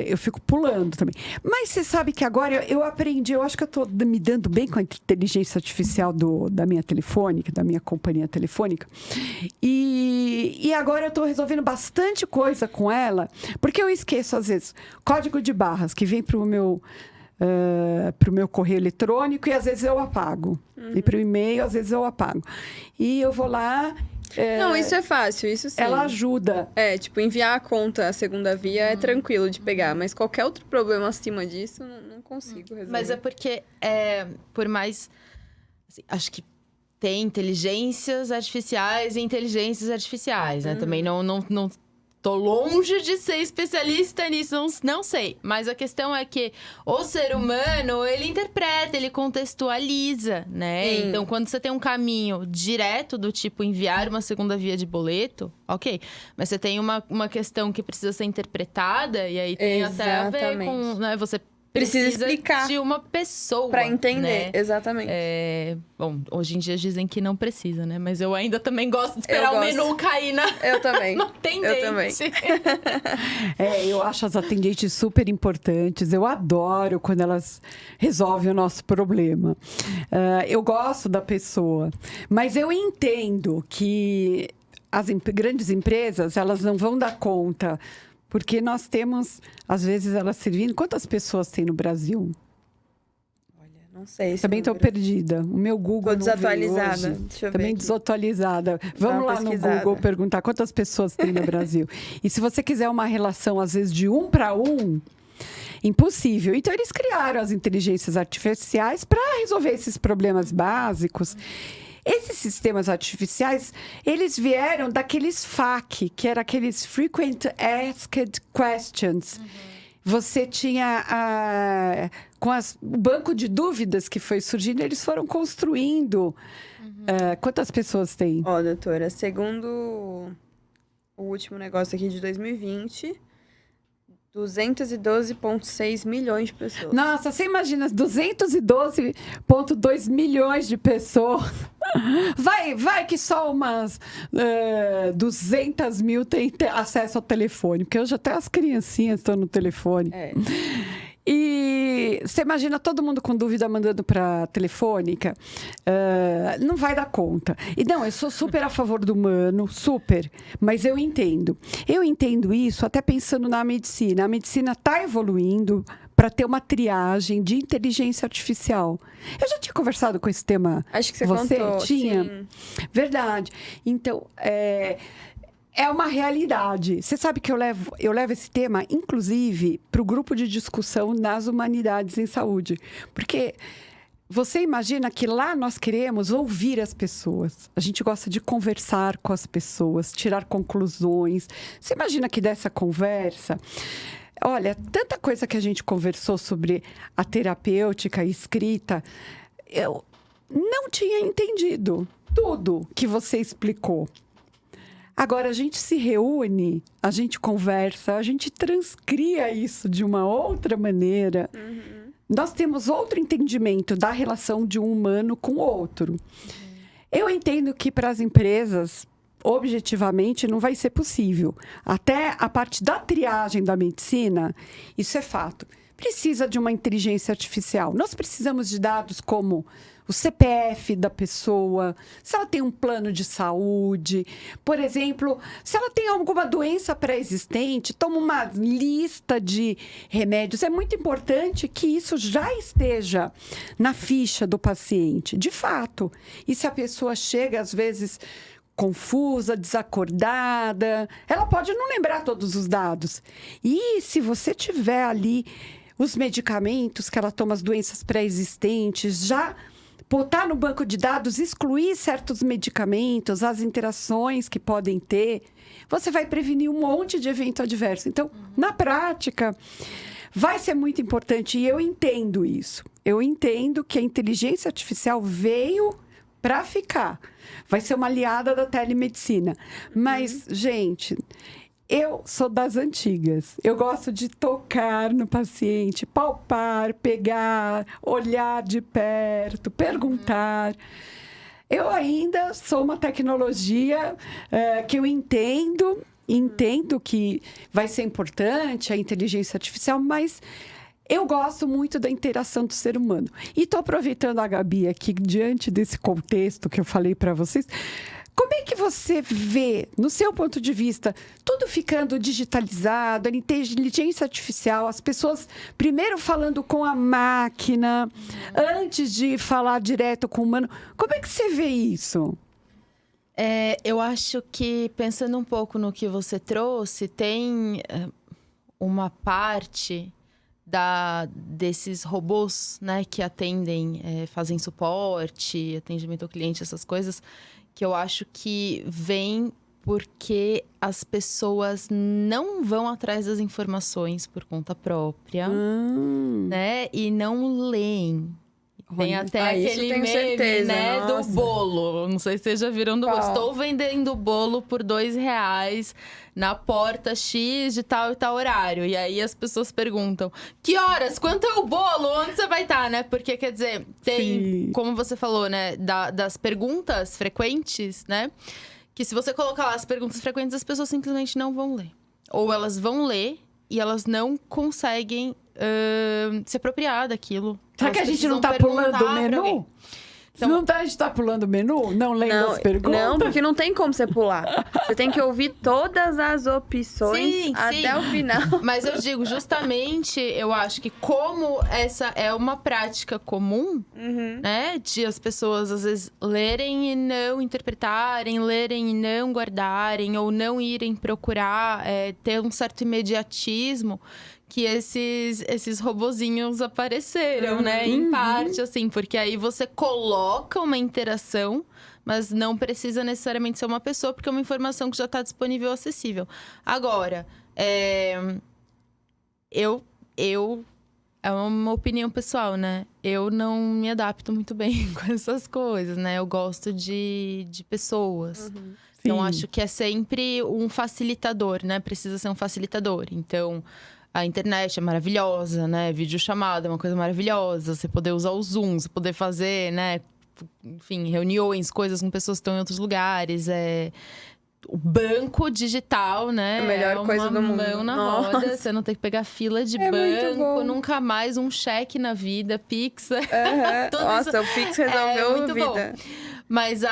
Eu fico pulando também. Mas você sabe que agora eu aprendi, eu acho que eu estou me dando bem com a inteligência artificial da minha telefônica, da minha companhia telefônica. E agora eu estou resolvendo bastante coisa com ela, porque eu esqueço, às vezes, código de barras que vem para o meu correio eletrônico e às vezes eu apago. E para o e-mail, às vezes eu apago. E eu vou lá... Não, isso é fácil, isso sim. Ela ajuda. Enviar a conta, a segunda via, é tranquilo de pegar. Mas qualquer outro problema acima disso, não consigo resolver. Mas é porque, por mais... Assim, acho que tem inteligências artificiais e inteligências artificiais, né? Também não tô longe de ser especialista nisso, não sei. Mas a questão é que o ser humano, ele interpreta, ele contextualiza, né? Sim. Então, quando você tem um caminho direto do tipo enviar uma segunda via de boleto, ok. Mas você tem uma questão que precisa ser interpretada, e aí tem até a ver com... Né, você precisa explicar de uma pessoa pra entender, né? Exatamente. Bom, hoje em dia dizem que não precisa, né? Mas eu ainda também gosto de esperar o menu cair Eu também. no atendente. Eu também. Eu acho as atendentes super importantes. Eu adoro quando elas resolvem o nosso problema. Eu gosto da pessoa. Mas eu entendo que as grandes empresas, elas não vão dar conta. Porque nós temos, às vezes, elas servindo... Quantas pessoas tem no Brasil? Olha, não sei. Também estou perdida. O meu Google Tô desatualizada. Não veio hoje. Deixa eu Também ver aqui. desatualizada. Vamos lá no Google perguntar quantas pessoas tem no Brasil. E se você quiser uma relação, às vezes, de 1 para 1... Impossível. Então, eles criaram as inteligências artificiais para resolver esses problemas básicos. Esses sistemas artificiais, eles vieram daqueles FAQ, que eram aqueles Frequent Asked Questions. Você tinha, com o banco de dúvidas que foi surgindo, eles foram construindo. Quantas pessoas tem? Doutora, segundo o último negócio aqui de 2020... 212,6 milhões de pessoas. Nossa, você imagina, 212,2 milhões de pessoas. Vai que só umas 200 mil têm acesso ao telefone. Porque hoje até as criancinhas estão no telefone. E você imagina todo mundo com dúvida mandando para a telefônica. Não vai dar conta. E não, eu sou super a favor do humano, super. Mas eu entendo. Eu entendo isso até pensando na medicina. A medicina está evoluindo para ter uma triagem de inteligência artificial. Eu já tinha conversado com esse tema. Acho que você contou. Tinha? Sim. Verdade. Então, é uma realidade. Você sabe que eu levo esse tema, inclusive, para o grupo de discussão nas humanidades em saúde. Porque você imagina que lá nós queremos ouvir as pessoas. A gente gosta de conversar com as pessoas, tirar conclusões. Você imagina que dessa conversa... Olha, tanta coisa que a gente conversou sobre a terapêutica e escrita, eu não tinha entendido tudo que você explicou. Agora, a gente se reúne, a gente conversa, a gente transcria isso de uma outra maneira. Nós temos outro entendimento da relação de um humano com o outro. Eu entendo que para as empresas, objetivamente, não vai ser possível. Até a parte da triagem da medicina, isso é fato. Precisa de uma inteligência artificial. Nós precisamos de dados como o CPF da pessoa, se ela tem um plano de saúde, por exemplo, se ela tem alguma doença pré-existente, toma uma lista de remédios. É muito importante que isso já esteja na ficha do paciente, de fato. E se a pessoa chega, às vezes, confusa, desacordada, ela pode não lembrar todos os dados. E se você tiver ali os medicamentos que ela toma, as doenças pré-existentes, já botar no banco de dados, excluir certos medicamentos, as interações que podem ter, você vai prevenir um monte de evento adverso. Então, na prática, vai ser muito importante, e eu entendo isso. Eu entendo que a inteligência artificial veio para ficar. Vai ser uma aliada da telemedicina. Mas, gente, eu sou das antigas. Eu gosto de tocar no paciente, palpar, pegar, olhar de perto, perguntar. Eu ainda sou uma tecnologia que eu entendo que vai ser importante a inteligência artificial, mas eu gosto muito da interação do ser humano. E estou aproveitando a Gabi aqui, diante desse contexto que eu falei para vocês. Como é que você vê, no seu ponto de vista, tudo ficando digitalizado, a inteligência artificial, as pessoas primeiro falando com a máquina, antes de falar direto com o humano? Como é que você vê isso? Eu acho que, pensando um pouco no que você trouxe, tem uma parte desses robôs, né, que atendem, fazem suporte, atendimento ao cliente, essas coisas, que eu acho que vem porque as pessoas não vão atrás das informações por conta própria, né, e não leem. Tem até aquele meme, certeza, né, nossa. do bolo. Não sei se vocês já viram do bolo. Estou vendendo bolo por R$2 na porta X de tal e tal horário. E aí as pessoas perguntam, que horas? Quanto é o bolo? Onde você vai estar, né? Porque, quer dizer, tem, Sim. como você falou, né, das perguntas frequentes, né? Que se você colocar lá as perguntas frequentes, as pessoas simplesmente não vão ler. Ou elas vão ler e elas não conseguem se apropriar daquilo. Será que a gente não está pulando o menu? Então, a gente está pulando o menu? Não lendo as perguntas? Não, porque não tem como você pular. Você tem que ouvir todas as opções até o final. Mas eu digo, justamente, eu acho que como essa é uma prática comum, né? De as pessoas, às vezes, lerem e não interpretarem, lerem e não guardarem, ou não irem procurar, ter um certo imediatismo, que esses robozinhos apareceram, né? Em parte, assim, porque aí você coloca uma interação, mas não precisa necessariamente ser uma pessoa, porque é uma informação que já está disponível, acessível. Agora, é uma opinião pessoal, né? Eu não me adapto muito bem com essas coisas, né? Eu gosto de pessoas. Então, acho que é sempre um facilitador, né? Precisa ser um facilitador. Então, a internet é maravilhosa, né? Videochamada é uma coisa maravilhosa. Você poder usar o Zoom, você poder fazer, né? Enfim, reuniões, coisas com pessoas que estão em outros lugares. O banco digital, né? É a melhor coisa do mundo. Mão na Nossa. roda. Você não tem que pegar fila de muito banco. bom. Nunca mais um cheque na vida. Pix. Tudo Nossa, o Pix resolveu a muito vida. bom. Mas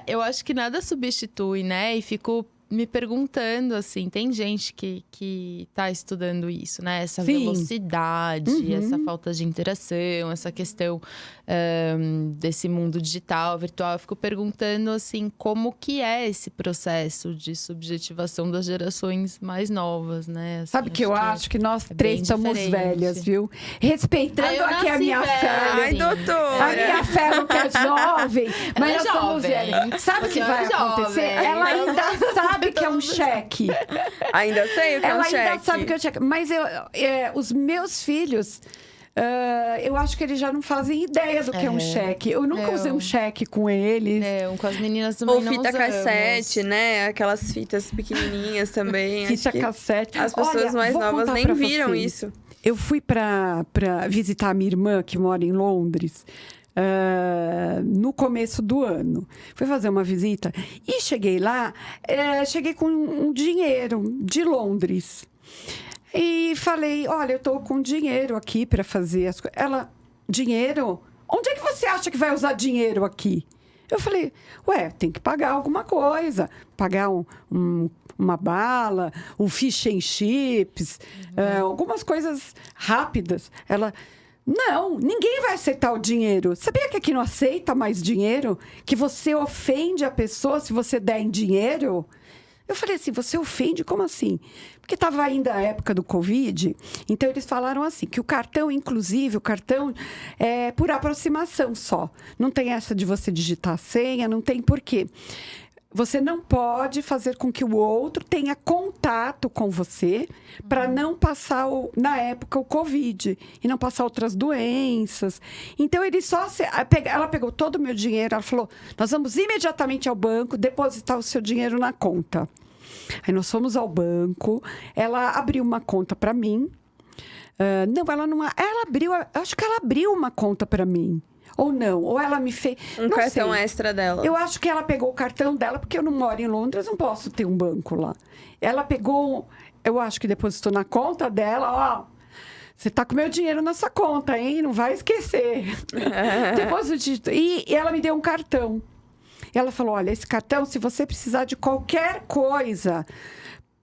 eu acho que nada substitui, né? E fico me perguntando, assim, tem gente que tá estudando isso, né? Essa velocidade, essa falta de interação, essa questão desse mundo digital, virtual. Eu fico perguntando, assim, como que é esse processo de subjetivação das gerações mais novas, né? Assim, Sabe que eu acho que nós três estamos diferente. velhas, viu? Respeitando Eu aqui a nasci minha velha, fé. Ai, assim. doutora. A minha fé que é jovem, mas é nós somos jovem. velhas. Sabe o que Você vai é jovem. acontecer? Ela ainda sabe que é um cheque. Ainda sei o que é um Ela cheque. ainda sabe que é um cheque. Mas os meus filhos, eu acho que eles já não fazem ideia do que é um cheque. Eu nunca usei um cheque com eles. Com as meninas também Ou não fita usamos. cassete, né? Aquelas fitas pequenininhas também. Fita Acho que cassete. as pessoas Olha, mais vou novas contar nem pra viram vocês. isso. Eu fui para visitar a minha irmã, que mora em Londres, no começo do ano. Fui fazer uma visita e cheguei lá, cheguei com um dinheiro de Londres. E falei, olha, eu tô com dinheiro aqui para fazer as coisas. Ela, dinheiro? Onde é que você acha que vai usar dinheiro aqui? Eu falei, tem que pagar alguma coisa. Pagar uma bala, um fish and chips, algumas coisas rápidas. Ela, não, ninguém vai aceitar o dinheiro. Sabia que aqui não aceita mais dinheiro? Que você ofende a pessoa se você der em dinheiro? Eu falei assim, você ofende? Como assim? Porque estava ainda a época do Covid, então eles falaram assim, que o cartão, inclusive, o cartão é por aproximação só. Não tem essa de você digitar a senha, não tem porquê. Você não pode fazer com que o outro tenha contato com você para não passar, na época, o Covid e não passar outras doenças. Então, ela pegou todo o meu dinheiro, ela falou, nós vamos imediatamente ao banco depositar o seu dinheiro na conta. Aí nós fomos ao banco, ela abriu uma conta para mim. Acho que ela abriu uma conta para mim. Ou não, ou ela me fez... Um cartão extra dela. Eu acho que ela pegou o cartão dela, porque eu não moro em Londres, não posso ter um banco lá. Ela pegou, eu acho que depositou na conta dela, você tá com meu dinheiro nessa conta, hein? Não vai esquecer. E ela me deu um cartão. Ela falou, olha, esse cartão, se você precisar de qualquer coisa,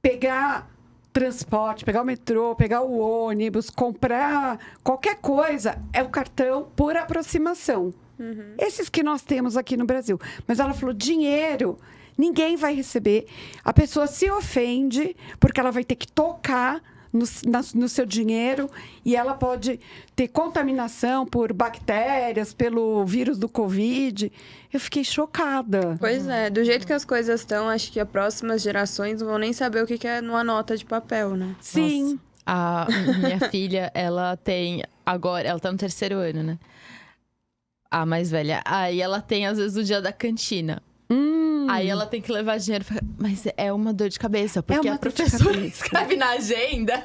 pegar transporte, pegar o metrô, pegar o ônibus, comprar qualquer coisa, é o cartão por aproximação. Esses que nós temos aqui no Brasil. Mas ela falou, dinheiro, ninguém vai receber. A pessoa se ofende, porque ela vai ter que tocar no seu dinheiro e ela pode ter contaminação por bactérias, pelo vírus do Covid. Eu fiquei chocada. Pois é, do jeito que as coisas estão, acho que as próximas gerações não vão nem saber o que é numa nota de papel, né? Sim. A minha filha, ela tem agora, ela tá no 3º ano, né? A mais velha. Aí ela tem, às vezes, o dia da cantina. Aí ela tem que levar dinheiro. Mas é uma dor de cabeça, porque a professora escreve na agenda.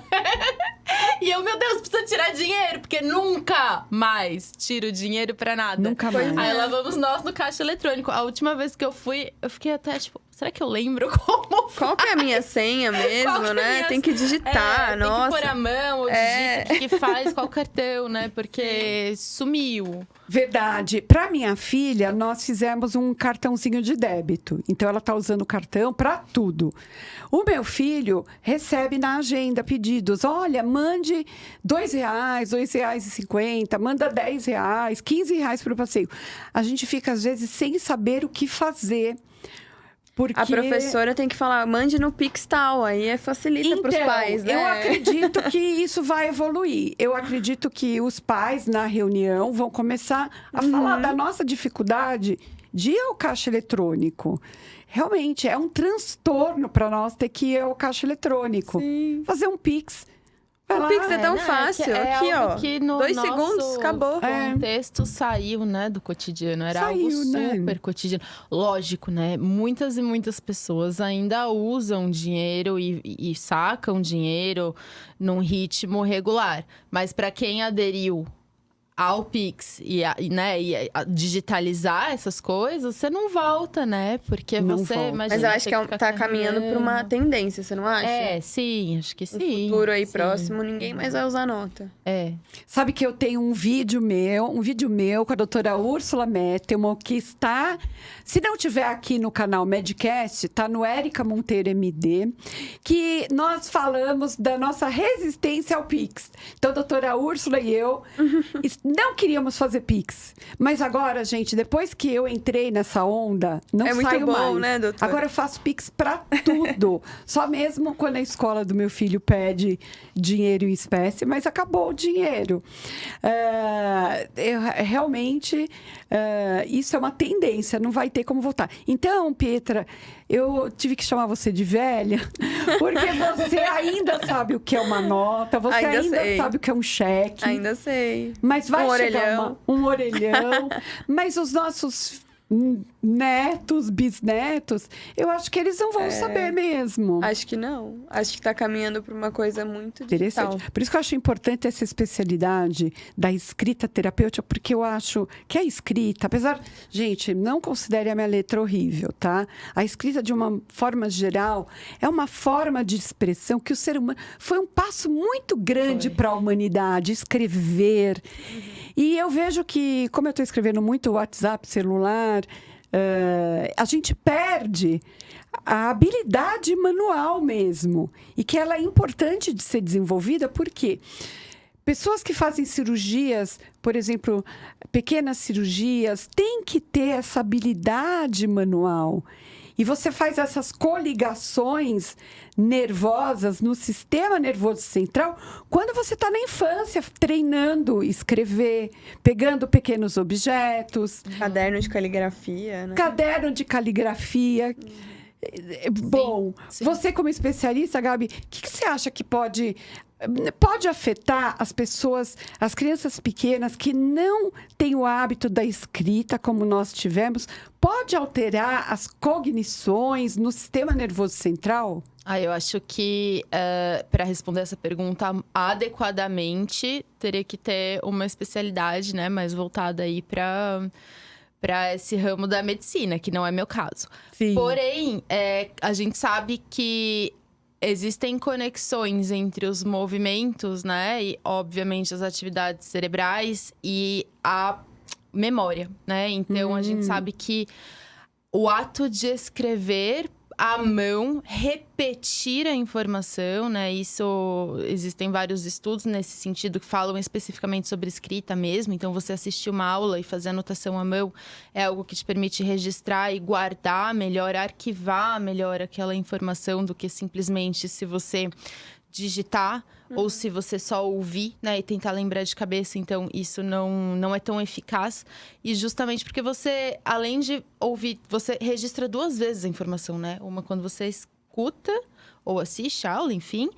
E eu, meu Deus, precisa tirar dinheiro, porque nunca mais tiro dinheiro pra nada. Nunca mais. Aí lá vamos nós no caixa eletrônico. A última vez que eu fui, eu fiquei até tipo, será que eu lembro como Qual que é a minha senha mesmo, né? Tem que digitar, nossa. Tem que pôr a mão, ou digita o que faz, qual cartão, né? Porque sumiu. Verdade. Para minha filha, nós fizemos um cartãozinho de débito. Então, ela está usando o cartão para tudo. O meu filho recebe na agenda pedidos. Olha, mande R$2, R$2,50, manda R$10, R$15 para o passeio. A gente fica, às vezes, sem saber o que fazer. Porque... A professora tem que falar, mande no Pix tal, aí facilita para os pais, né? Eu acredito que isso vai evoluir. Eu acredito que os pais, na reunião, vão começar a falar da nossa dificuldade de ir ao caixa eletrônico. Realmente, é um transtorno para nós ter que ir ao caixa eletrônico. Sim. Fazer um Pix. O Pix é tão fácil. Aqui, ó. Que no 2 segundos, acabou. O contexto saiu, né, do cotidiano. Era algo super cotidiano. Lógico, né? Muitas e muitas pessoas ainda usam dinheiro e sacam dinheiro num ritmo regular. Mas para quem aderiu ao Pix e digitalizar essas coisas, você não volta, né? Porque não você volta. imagina. Mas eu acho que tá caminhando para uma tendência, você não acha? Sim, acho que sim. No futuro aí próximo, ninguém mais vai usar nota. Sabe que eu tenho um vídeo meu com a doutora Úrsula Mettelman, que está, se não tiver aqui no canal Medcast, está no Érica Monteiro MD, que nós falamos da nossa resistência ao Pix. Então, a doutora Úrsula e eu não queríamos fazer Pix. Mas agora, gente, depois que eu entrei nessa onda, não saio mais. É muito bom, né, doutora? Agora eu faço Pix para tudo. Só mesmo quando a escola do meu filho pede dinheiro em espécie, mas acabou o dinheiro. Realmente, isso é uma tendência, não vai ter como voltar. Então, Pietra, eu tive que chamar você de velha, porque você ainda sabe o que é uma nota, você ainda sabe o que é um cheque. Ainda sei. Mas vai chegar um orelhão. Mas os nossos netos, bisnetos, eu acho que eles não vão saber mesmo. Acho que não. Acho que tá caminhando para uma coisa muito digital. Interessante. Por isso que eu acho importante essa especialidade da escrita terapêutica, porque eu acho que a escrita, apesar... Gente, não considere a minha letra horrível, tá? A escrita, de uma forma geral, é uma forma de expressão que o ser humano... Foi um passo muito grande para a humanidade, escrever. E eu vejo que, como eu estou escrevendo muito WhatsApp, celular, a gente perde a habilidade manual mesmo. E que ela é importante de ser desenvolvida, porque pessoas que fazem cirurgias, por exemplo, pequenas cirurgias, têm que ter essa habilidade manual. E você faz essas coligações nervosas no sistema nervoso central quando você está na infância, treinando escrever, pegando pequenos objetos. Caderno de caligrafia, né? Caderno de caligrafia. Bom, sim. você como especialista, Gabi, o que você acha que pode afetar as pessoas, as crianças pequenas que não têm o hábito da escrita como nós tivemos? Pode alterar as cognições no sistema nervoso central? Eu acho que, para responder essa pergunta adequadamente, teria que ter uma especialidade, né, mais voltada aí para esse ramo da medicina, que não é meu caso. Sim. Porém, a gente sabe que existem conexões entre os movimentos, né, e obviamente as atividades cerebrais e a memória, né? Então, a gente sabe que o ato de escrever à mão, repetir a informação, né? Isso, existem vários estudos nesse sentido que falam especificamente sobre escrita mesmo. Então, você assistir uma aula e fazer anotação à mão é algo que te permite registrar e guardar melhor, arquivar melhor aquela informação do que simplesmente se você digitar ou se você só ouvir, né, e tentar lembrar de cabeça. Então, isso não é tão eficaz. E justamente porque você, além de ouvir, você registra 2 vezes a informação, né? Uma quando você escuta ou assiste a aula, enfim,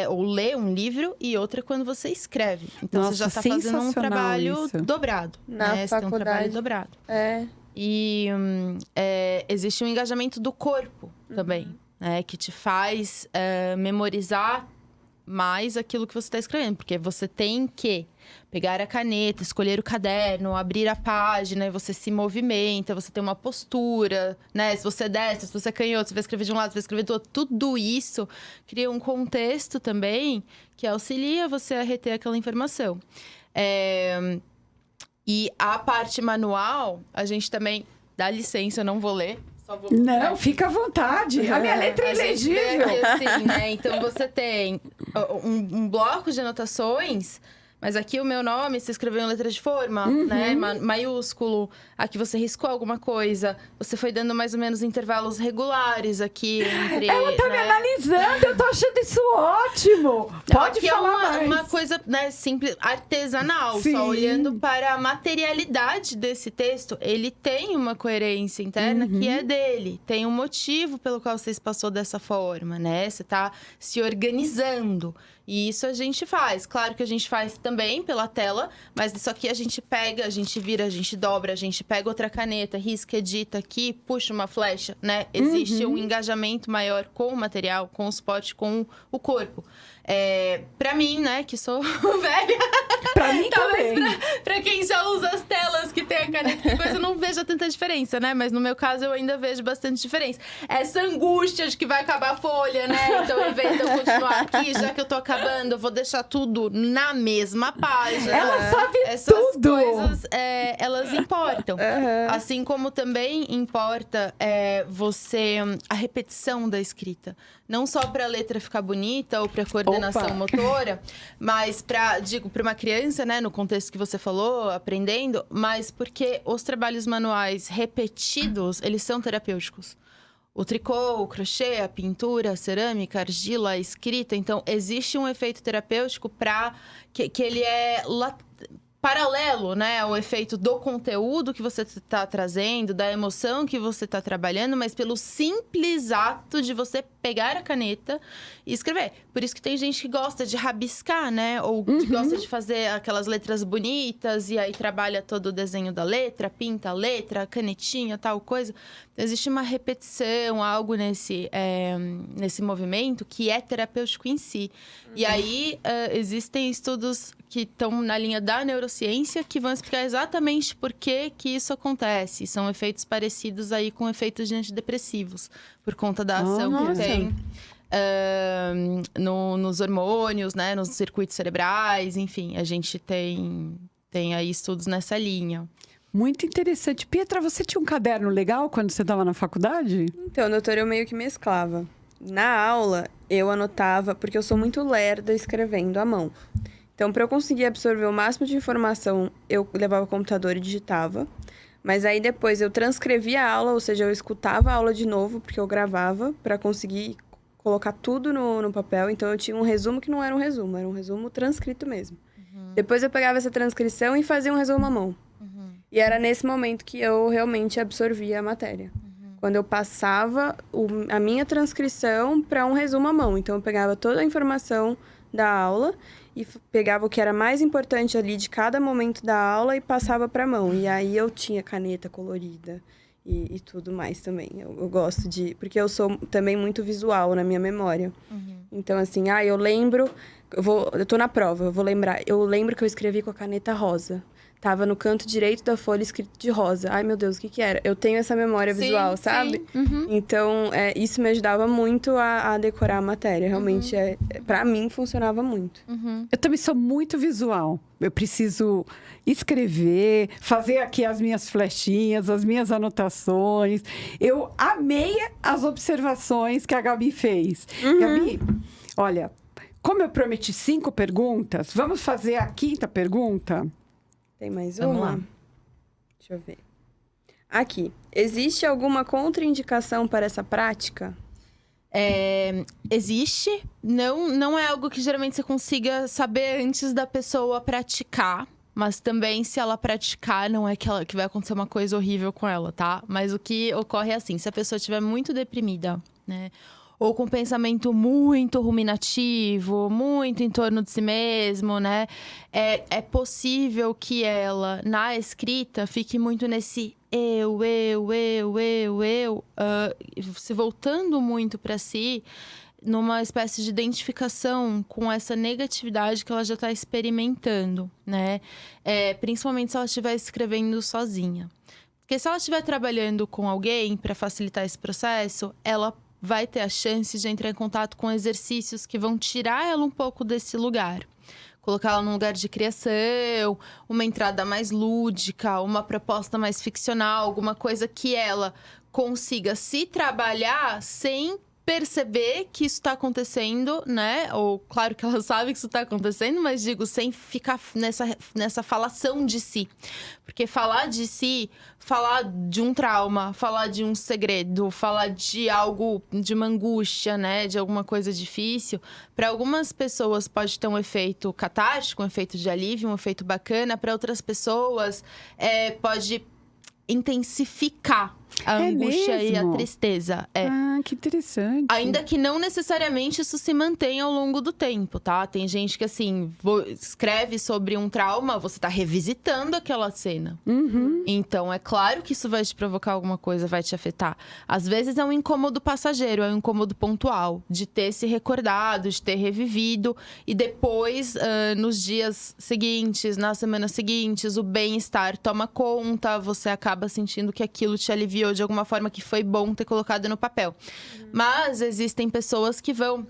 ou lê um livro, e outra quando você escreve. Então, Nossa, você já está fazendo um trabalho isso. dobrado. Na né? Você tem um trabalho faculdade. dobrado. É. E existe um engajamento do corpo também, né? Que te faz memorizar mais aquilo que você está escrevendo. Porque você tem que pegar a caneta, escolher o caderno, abrir a página, e você se movimenta, você tem uma postura, né? Se você é destro, se você é canhoto, você vai escrever de um lado, você vai escrever do outro. Tudo isso cria um contexto também que auxilia você a reter aquela informação. E a parte manual, a gente também... Dá licença, eu não vou ler. Só vou Não, fica à vontade. A minha letra é a gente vê ilegível. aqui assim, né? Então, você tem um bloco de anotações, mas aqui o meu nome, você escreveu em letra de forma, né? Maiúsculo. Aqui você riscou alguma coisa. Você foi dando mais ou menos intervalos regulares aqui entre... Ela tá me analisando, eu tô achando isso ótimo. Pode aqui falar é mais. uma coisa, né, simples, artesanal. Sim. Só olhando para a materialidade desse texto, ele tem uma coerência interna que é dele. Tem um motivo pelo qual você se passou dessa forma, né? Você tá se organizando. E isso a gente faz. Claro que a gente faz também pela tela, mas isso aqui a gente pega, a gente vira, a gente dobra, a gente pega outra caneta, risca, edita aqui, puxa uma flecha, né? Existe um engajamento maior com o material, com o suporte, com o corpo. Pra mim, né, que sou velha... Pra mim Talvez também. pra quem já usa as telas que tem a caneta, que coisa, eu não vejo tanta diferença, né? Mas no meu caso, eu ainda vejo bastante diferença. Essa angústia de que vai acabar a folha, né? Então, em vez de eu continuar aqui, já que eu tô acabando, eu vou deixar tudo na mesma página. Ela sabe Essas tudo. coisas, elas importam. Assim como também importa a repetição da escrita. Não só pra letra ficar bonita ou pra coordenação Opa. motora, mas pra uma criança, né, no contexto que você falou, aprendendo, mas porque os trabalhos manuais repetidos, eles são terapêuticos. O tricô, o crochê, a pintura, a cerâmica, a argila, a escrita. Então, existe um efeito terapêutico que ele é paralelo, né, ao efeito do conteúdo que você está trazendo, da emoção que você está trabalhando, mas pelo simples ato de você pegar a caneta e escrever. Por isso que tem gente que gosta de rabiscar, né, ou que gosta de fazer aquelas letras bonitas e aí trabalha todo o desenho da letra, pinta a letra, canetinha, tal coisa. Então, existe uma repetição, algo nesse movimento que é terapêutico em si. E aí, existem estudos que estão na linha da neurociência que vão explicar exatamente por que isso acontece. São efeitos parecidos aí com efeitos de antidepressivos, por conta da ação que tem nos hormônios, né, nos circuitos cerebrais, enfim. A gente tem aí estudos nessa linha. Muito interessante. Pietra, você tinha um caderno legal quando você estava na faculdade? Então, doutora, eu meio que mesclava. Na aula, eu anotava, porque eu sou muito lerda escrevendo à mão. Então, para eu conseguir absorver o máximo de informação, eu levava o computador e digitava. Mas aí depois eu transcrevia a aula, ou seja, eu escutava a aula de novo, porque eu gravava para conseguir colocar tudo no papel. Então eu tinha um resumo que não era um resumo transcrito mesmo. Depois eu pegava essa transcrição e fazia um resumo à mão. E era nesse momento que eu realmente absorvia a matéria. Quando eu passava a minha transcrição para um resumo à mão. Então eu pegava toda a informação da aula e pegava o que era mais importante ali de cada momento da aula e passava para a mão. E aí eu tinha caneta colorida e tudo mais também. Eu gosto de... Porque eu sou também muito visual na minha memória. Então, assim, eu lembro... Eu tô na prova, eu vou lembrar. Eu lembro que eu escrevi com a caneta rosa. Tava no canto direito da folha escrito de rosa. Ai, meu Deus, o que que era? Eu tenho essa memória visual, sabe? Então, isso me ajudava muito a decorar a matéria. Realmente, pra mim, funcionava muito. Eu também sou muito visual. Eu preciso escrever, fazer aqui as minhas flechinhas, as minhas anotações. Eu amei as observações que a Gabi fez. Gabi, olha, como eu prometi 5 perguntas, vamos fazer a 5ª pergunta? Tem mais Vamos uma? lá. Deixa eu ver. Aqui. Existe alguma contraindicação para essa prática? Existe. Não é algo que geralmente você consiga saber antes da pessoa praticar. Mas também, se ela praticar, não é que vai acontecer uma coisa horrível com ela, tá? Mas o que ocorre é assim, se a pessoa estiver muito deprimida, né? Ou com um pensamento muito ruminativo, muito em torno de si mesmo, né? É possível que ela, na escrita, fique muito nesse eu, se voltando muito para si, numa espécie de identificação com essa negatividade que ela já está experimentando, né? Principalmente se ela estiver escrevendo sozinha. Porque se ela estiver trabalhando com alguém para facilitar esse processo, ela vai ter a chance de entrar em contato com exercícios que vão tirar ela um pouco desse lugar. Colocar ela num lugar de criação, uma entrada mais lúdica, uma proposta mais ficcional, alguma coisa que ela consiga se trabalhar sem perceber que isso está acontecendo, né? Ou, claro que ela sabe que isso está acontecendo, mas digo, sem ficar nessa falação de si. Porque falar de si, falar de um trauma, falar de um segredo, falar de algo, de uma angústia, né? De alguma coisa difícil, para algumas pessoas pode ter um efeito catártico, um efeito de alívio, um efeito bacana. Para outras pessoas, pode intensificar a angústia e a tristeza. Ah, que interessante. Ainda que não necessariamente isso se mantenha ao longo do tempo, tá? Tem gente que, assim, escreve sobre um trauma, você tá revisitando aquela cena. Então, é claro que isso vai te provocar alguma coisa, vai te afetar. Às vezes é um incômodo passageiro, é um incômodo pontual. De ter se recordado, de ter revivido. E depois, nos dias seguintes, nas semanas seguintes, o bem-estar toma conta. Você acaba sentindo que aquilo te aliviou de alguma forma, que foi bom ter colocado no papel. Mas existem pessoas que vão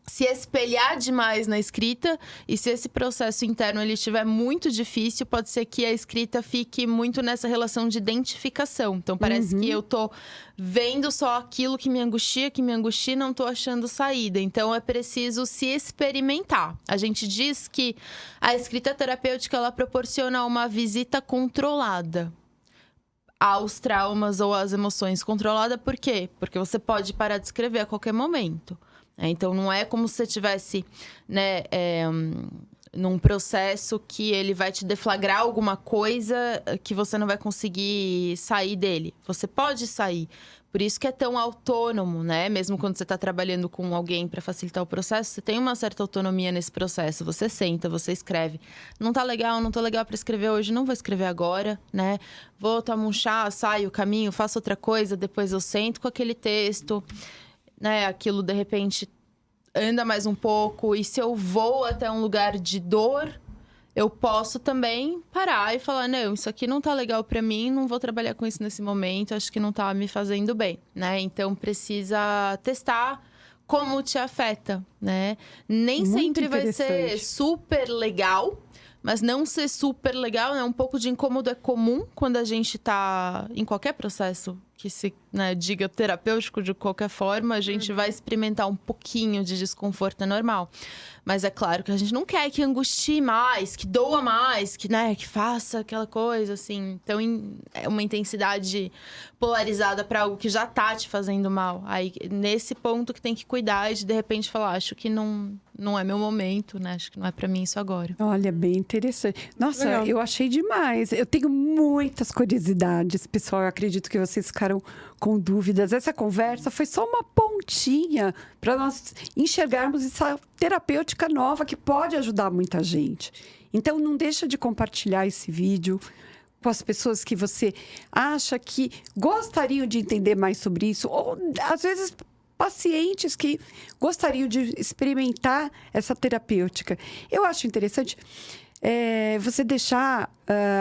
se espelhar demais na escrita, e se esse processo interno ele estiver muito difícil, pode ser que a escrita fique muito nessa relação de identificação. Então parece que eu tô vendo só aquilo que me angustia, e não tô achando saída. Então é preciso se experimentar. A gente diz que a escrita terapêutica ela proporciona uma visita controlada aos traumas ou às emoções. Controlada por quê? Porque você pode parar de escrever a qualquer momento. Então, não é como se você estivesse, né, num processo que ele vai te deflagrar alguma coisa que você não vai conseguir sair dele. Você pode sair. Por isso que é tão autônomo, né? Mesmo quando você está trabalhando com alguém para facilitar o processo, você tem uma certa autonomia nesse processo. Você senta, você escreve. Não tá legal, não tô legal para escrever hoje, não vou escrever agora, né? Vou tomar um chá, saio, caminho, faço outra coisa, depois eu sento com aquele texto, né? Aquilo, de repente, anda mais um pouco. E se eu vou até um lugar de dor, eu posso também parar e falar, não, isso aqui não tá legal pra mim, não vou trabalhar com isso nesse momento, acho que não tá me fazendo bem, né? Então, precisa testar como te afeta, né? Nem sempre vai ser super legal, mas não ser super legal, né? Um pouco de incômodo é comum quando a gente tá em qualquer processo que se diga terapêutico de qualquer forma, a gente vai experimentar um pouquinho de desconforto, é normal. Mas é claro que a gente não quer que angustie mais, que doa mais, que faça aquela coisa, assim. Então, é uma intensidade polarizada para algo que já tá te fazendo mal. Aí, nesse ponto que tem que cuidar e de repente falar, acho que não é meu momento, né? Acho que não é para mim isso agora. Olha, bem interessante. Nossa, Legal. eu achei demais. Eu tenho muitas curiosidades, pessoal. Eu acredito que vocês ficaram com dúvidas. Essa conversa foi só uma pontinha para nós enxergarmos essa terapêutica nova que pode ajudar muita gente. Então, não deixa de compartilhar esse vídeo com as pessoas que você acha que gostariam de entender mais sobre isso. Ou, às vezes, pacientes que gostariam de experimentar essa terapêutica. Eu acho interessante você deixar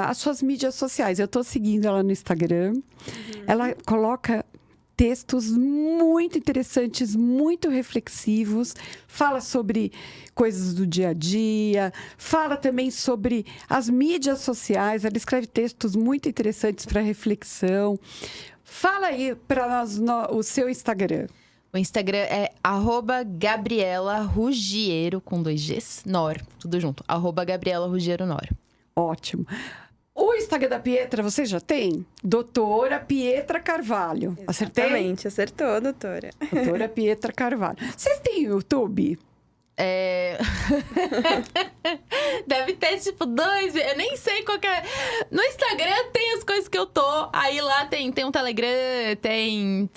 as suas mídias sociais. Eu estou seguindo ela no Instagram. Ela coloca textos muito interessantes, muito reflexivos. Fala sobre coisas do dia a dia. Fala também sobre as mídias sociais. Ela escreve textos muito interessantes para reflexão. Fala aí para nós o seu Instagram. O Instagram é @GabrielaRuggiero, com 2 Gs, Nor, tudo junto. @GabrielaRuggiero Nor. Ótimo. O Instagram da Pietra, você já tem? Doutora Pietra Carvalho. Acertei? Exatamente, acertou, doutora. Doutora Pietra Carvalho. Vocês têm YouTube? Deve ter, tipo, 2... Eu nem sei qual que é... No Instagram tem as coisas que eu tô. Aí lá tem um Telegram, tem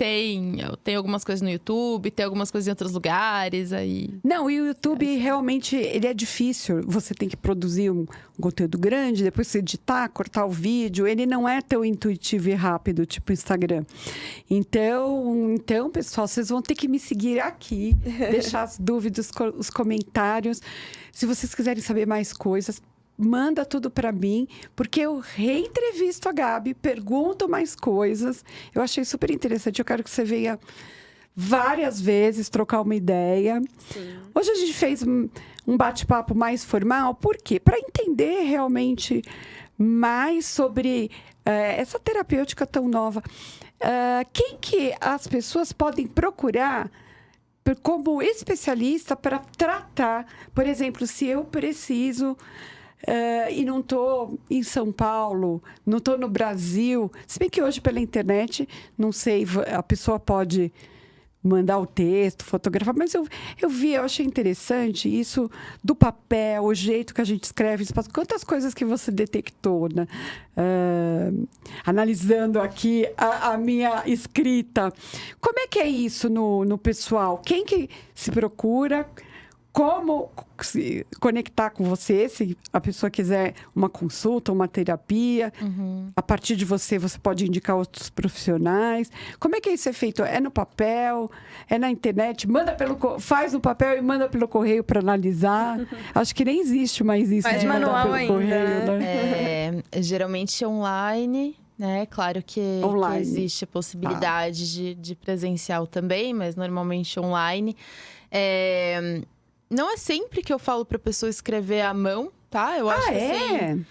algumas coisas no YouTube, tem algumas coisas em outros lugares, aí... Não, e o YouTube realmente, ele é difícil. Você tem que produzir um conteúdo grande, depois você editar, cortar o vídeo. Ele não é tão intuitivo e rápido, tipo o Instagram. Então, pessoal, vocês vão ter que me seguir aqui, deixar as dúvidas, os comentários. Se vocês quiserem saber mais coisas, manda tudo para mim, porque eu reentrevisto a Gabi, pergunto mais coisas. Eu achei super interessante. Eu quero que você venha várias vezes trocar uma ideia. Sim. Hoje a gente fez um bate-papo mais formal. Por quê? Para entender realmente mais sobre essa terapêutica tão nova. Quem que as pessoas podem procurar como especialista para tratar? Por exemplo, se eu preciso e não estou em São Paulo, não estou no Brasil, se bem que hoje pela internet, não sei, a pessoa pode mandar o texto, fotografar, mas eu achei interessante isso do papel, o jeito que a gente escreve, quantas coisas que você detectou, né? Analisando aqui a minha escrita. Como é que é isso no pessoal? Quem que se procura? Como se conectar com você, se a pessoa quiser uma consulta, uma terapia. A partir de você pode indicar outros profissionais. Como é que isso é feito? É no papel? É na internet? Faz no papel e manda pelo correio para analisar. Acho que nem existe mais isso. Faz de mandar manual pelo ainda, correio, né? Geralmente online, né? Claro que existe a possibilidade de presencial também, mas normalmente online. Não é sempre que eu falo para a pessoa escrever à mão, tá? Eu acho que assim,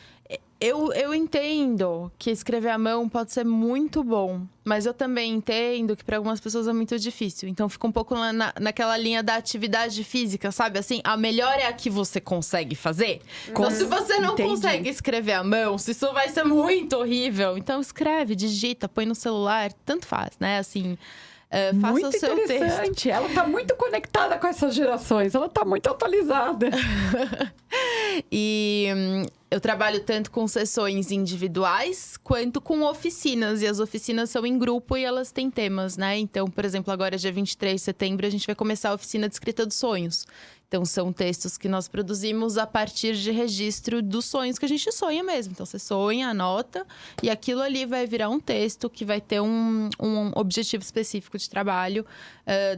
eu entendo que escrever à mão pode ser muito bom, mas eu também entendo que para algumas pessoas é muito difícil. Então fica um pouco naquela linha da atividade física, sabe? Assim, a melhor é a que você consegue fazer. Então, se você não consegue escrever à mão, se isso vai ser muito horrível, então escreve, digita, põe no celular, tanto faz, né? Assim. Faça muito o seu interessante. texto. Ela está muito conectada com essas gerações. Ela está muito atualizada. E eu trabalho tanto com sessões individuais quanto com oficinas. E as oficinas são em grupo e elas têm temas, né? Então, por exemplo, agora dia 23 de setembro, a gente vai começar a oficina de escrita dos sonhos. Então, são textos que nós produzimos a partir de registro dos sonhos que a gente sonha mesmo. Então, você sonha, anota, e aquilo ali vai virar um texto que vai ter um objetivo específico de trabalho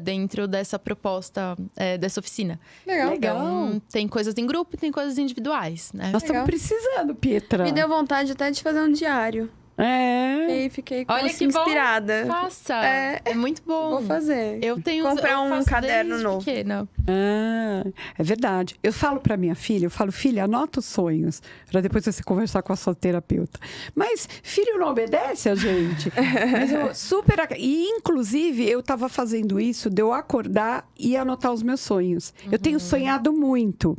dentro dessa proposta, dessa oficina. Legal. Então, tem coisas em grupo e tem coisas individuais, né? Nós estamos precisando, Pietra. Me deu vontade até de fazer um diário. É. E fiquei Olha que bom. inspirada. Faça! É. É muito bom. Vou fazer. Eu tenho Comprar eu um faço caderno desde novo. pequena. É verdade. Eu falo pra minha filha, filha, anota os sonhos, pra depois você conversar com a sua terapeuta. Mas filho não obedece a gente. Mas eu E, inclusive, eu tava fazendo isso de eu acordar e anotar os meus sonhos. Eu tenho sonhado muito.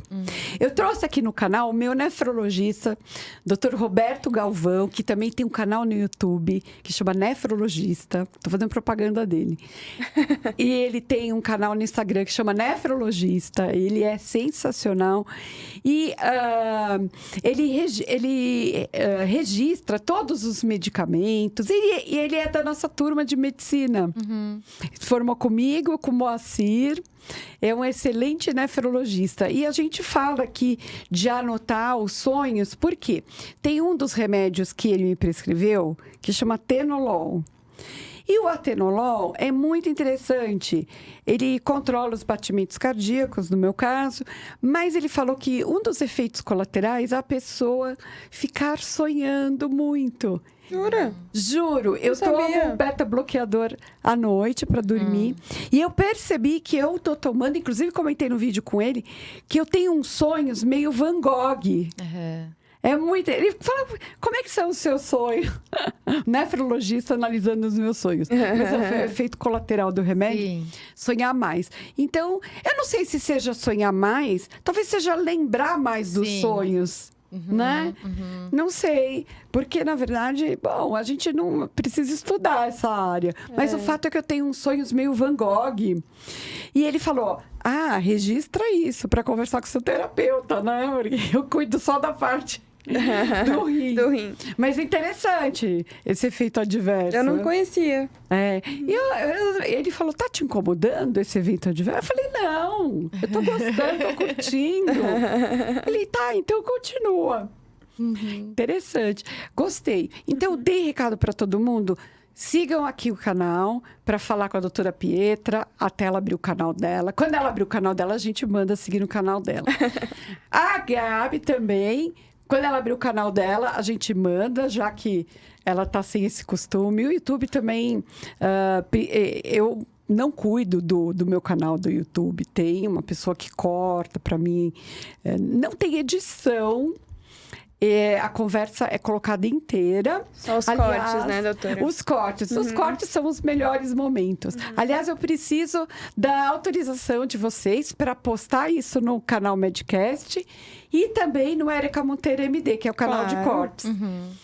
Eu trouxe aqui no canal o meu nefrologista, Dr. Roberto Galvão, que também tem um canal no YouTube, que chama Nefrologista. Tô fazendo propaganda dele. E ele tem um canal no Instagram que chama Nefrologista. Ele é sensacional. E ele registra todos os medicamentos. E ele é da nossa turma de medicina. Formou comigo, com o Moacir. É um excelente nefrologista. E a gente fala aqui de anotar os sonhos, porque tem um dos remédios que ele me prescreveu, que chama Atenolol. E o atenolol é muito interessante. Ele controla os batimentos cardíacos, no meu caso, mas ele falou que um dos efeitos colaterais é a pessoa ficar sonhando muito. Jura? Juro, eu sabia. tomo um beta-bloqueador à noite para dormir. E eu percebi que eu tô tomando, inclusive comentei no vídeo com ele, que eu tenho uns sonhos meio Van Gogh. É muito. Ele fala, como é que são os seus sonhos? Nefrologista analisando os meus sonhos. Mas é o efeito colateral do remédio. Sim. Sonhar mais. Então, eu não sei se seja sonhar mais, talvez seja lembrar mais dos Sim. sonhos. Né? Não sei, porque na verdade, bom, a gente não precisa estudar essa área, mas o fato é que eu tenho uns sonhos meio Van Gogh. E ele falou: registra isso para conversar com seu terapeuta, né? Porque eu cuido só da parte do rim. Do rim. Mas é interessante esse efeito adverso. Eu não conhecia. E ele falou, tá te incomodando esse evento adverso? Eu falei, não, eu tô gostando, tô curtindo. Ele, tá, então continua. Interessante. Gostei. Então, eu dei recado para todo mundo. Sigam aqui o canal para falar com a doutora Pietra até ela abrir o canal dela. Quando ela abrir o canal dela, a gente manda seguir no canal dela. A Gabi também. Quando ela abrir o canal dela, a gente manda, já que ela tá sem esse costume. O YouTube também, eu não cuido do meu canal do YouTube. Tem uma pessoa que corta para mim. Não tem edição. A conversa é colocada inteira. Só os cortes, né, doutora? Os cortes. Os cortes são os melhores momentos. Aliás, eu preciso da autorização de vocês para postar isso no canal Medcast e também no Érica Monteiro MD, que é o canal de cortes.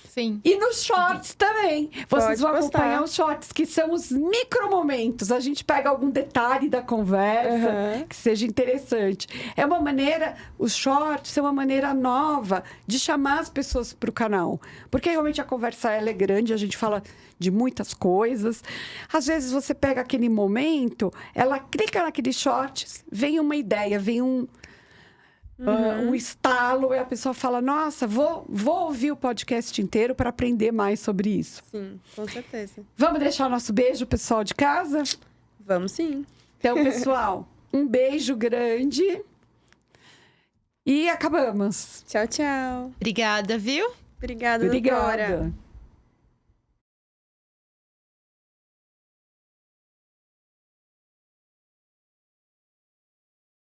Sim. E nos shorts também. Vocês Pode vão postar. acompanhar os shorts, que são os micromomentos. A gente pega algum detalhe da conversa que seja interessante. É uma maneira, os shorts são uma maneira nova de chamar as pessoas para o canal. Porque realmente a conversa ela é grande, a gente fala de muitas coisas. Às vezes você pega aquele momento, ela clica naqueles shorts, vem uma ideia, vem um estalo, e a pessoa fala, nossa, vou ouvir o podcast inteiro para aprender mais sobre isso. Sim, com certeza. Vamos deixar o nosso beijo, pessoal de casa? Vamos sim. Então, pessoal, um beijo grande e acabamos. Tchau, tchau. Obrigada, viu? Obrigada, doutora. Obrigada.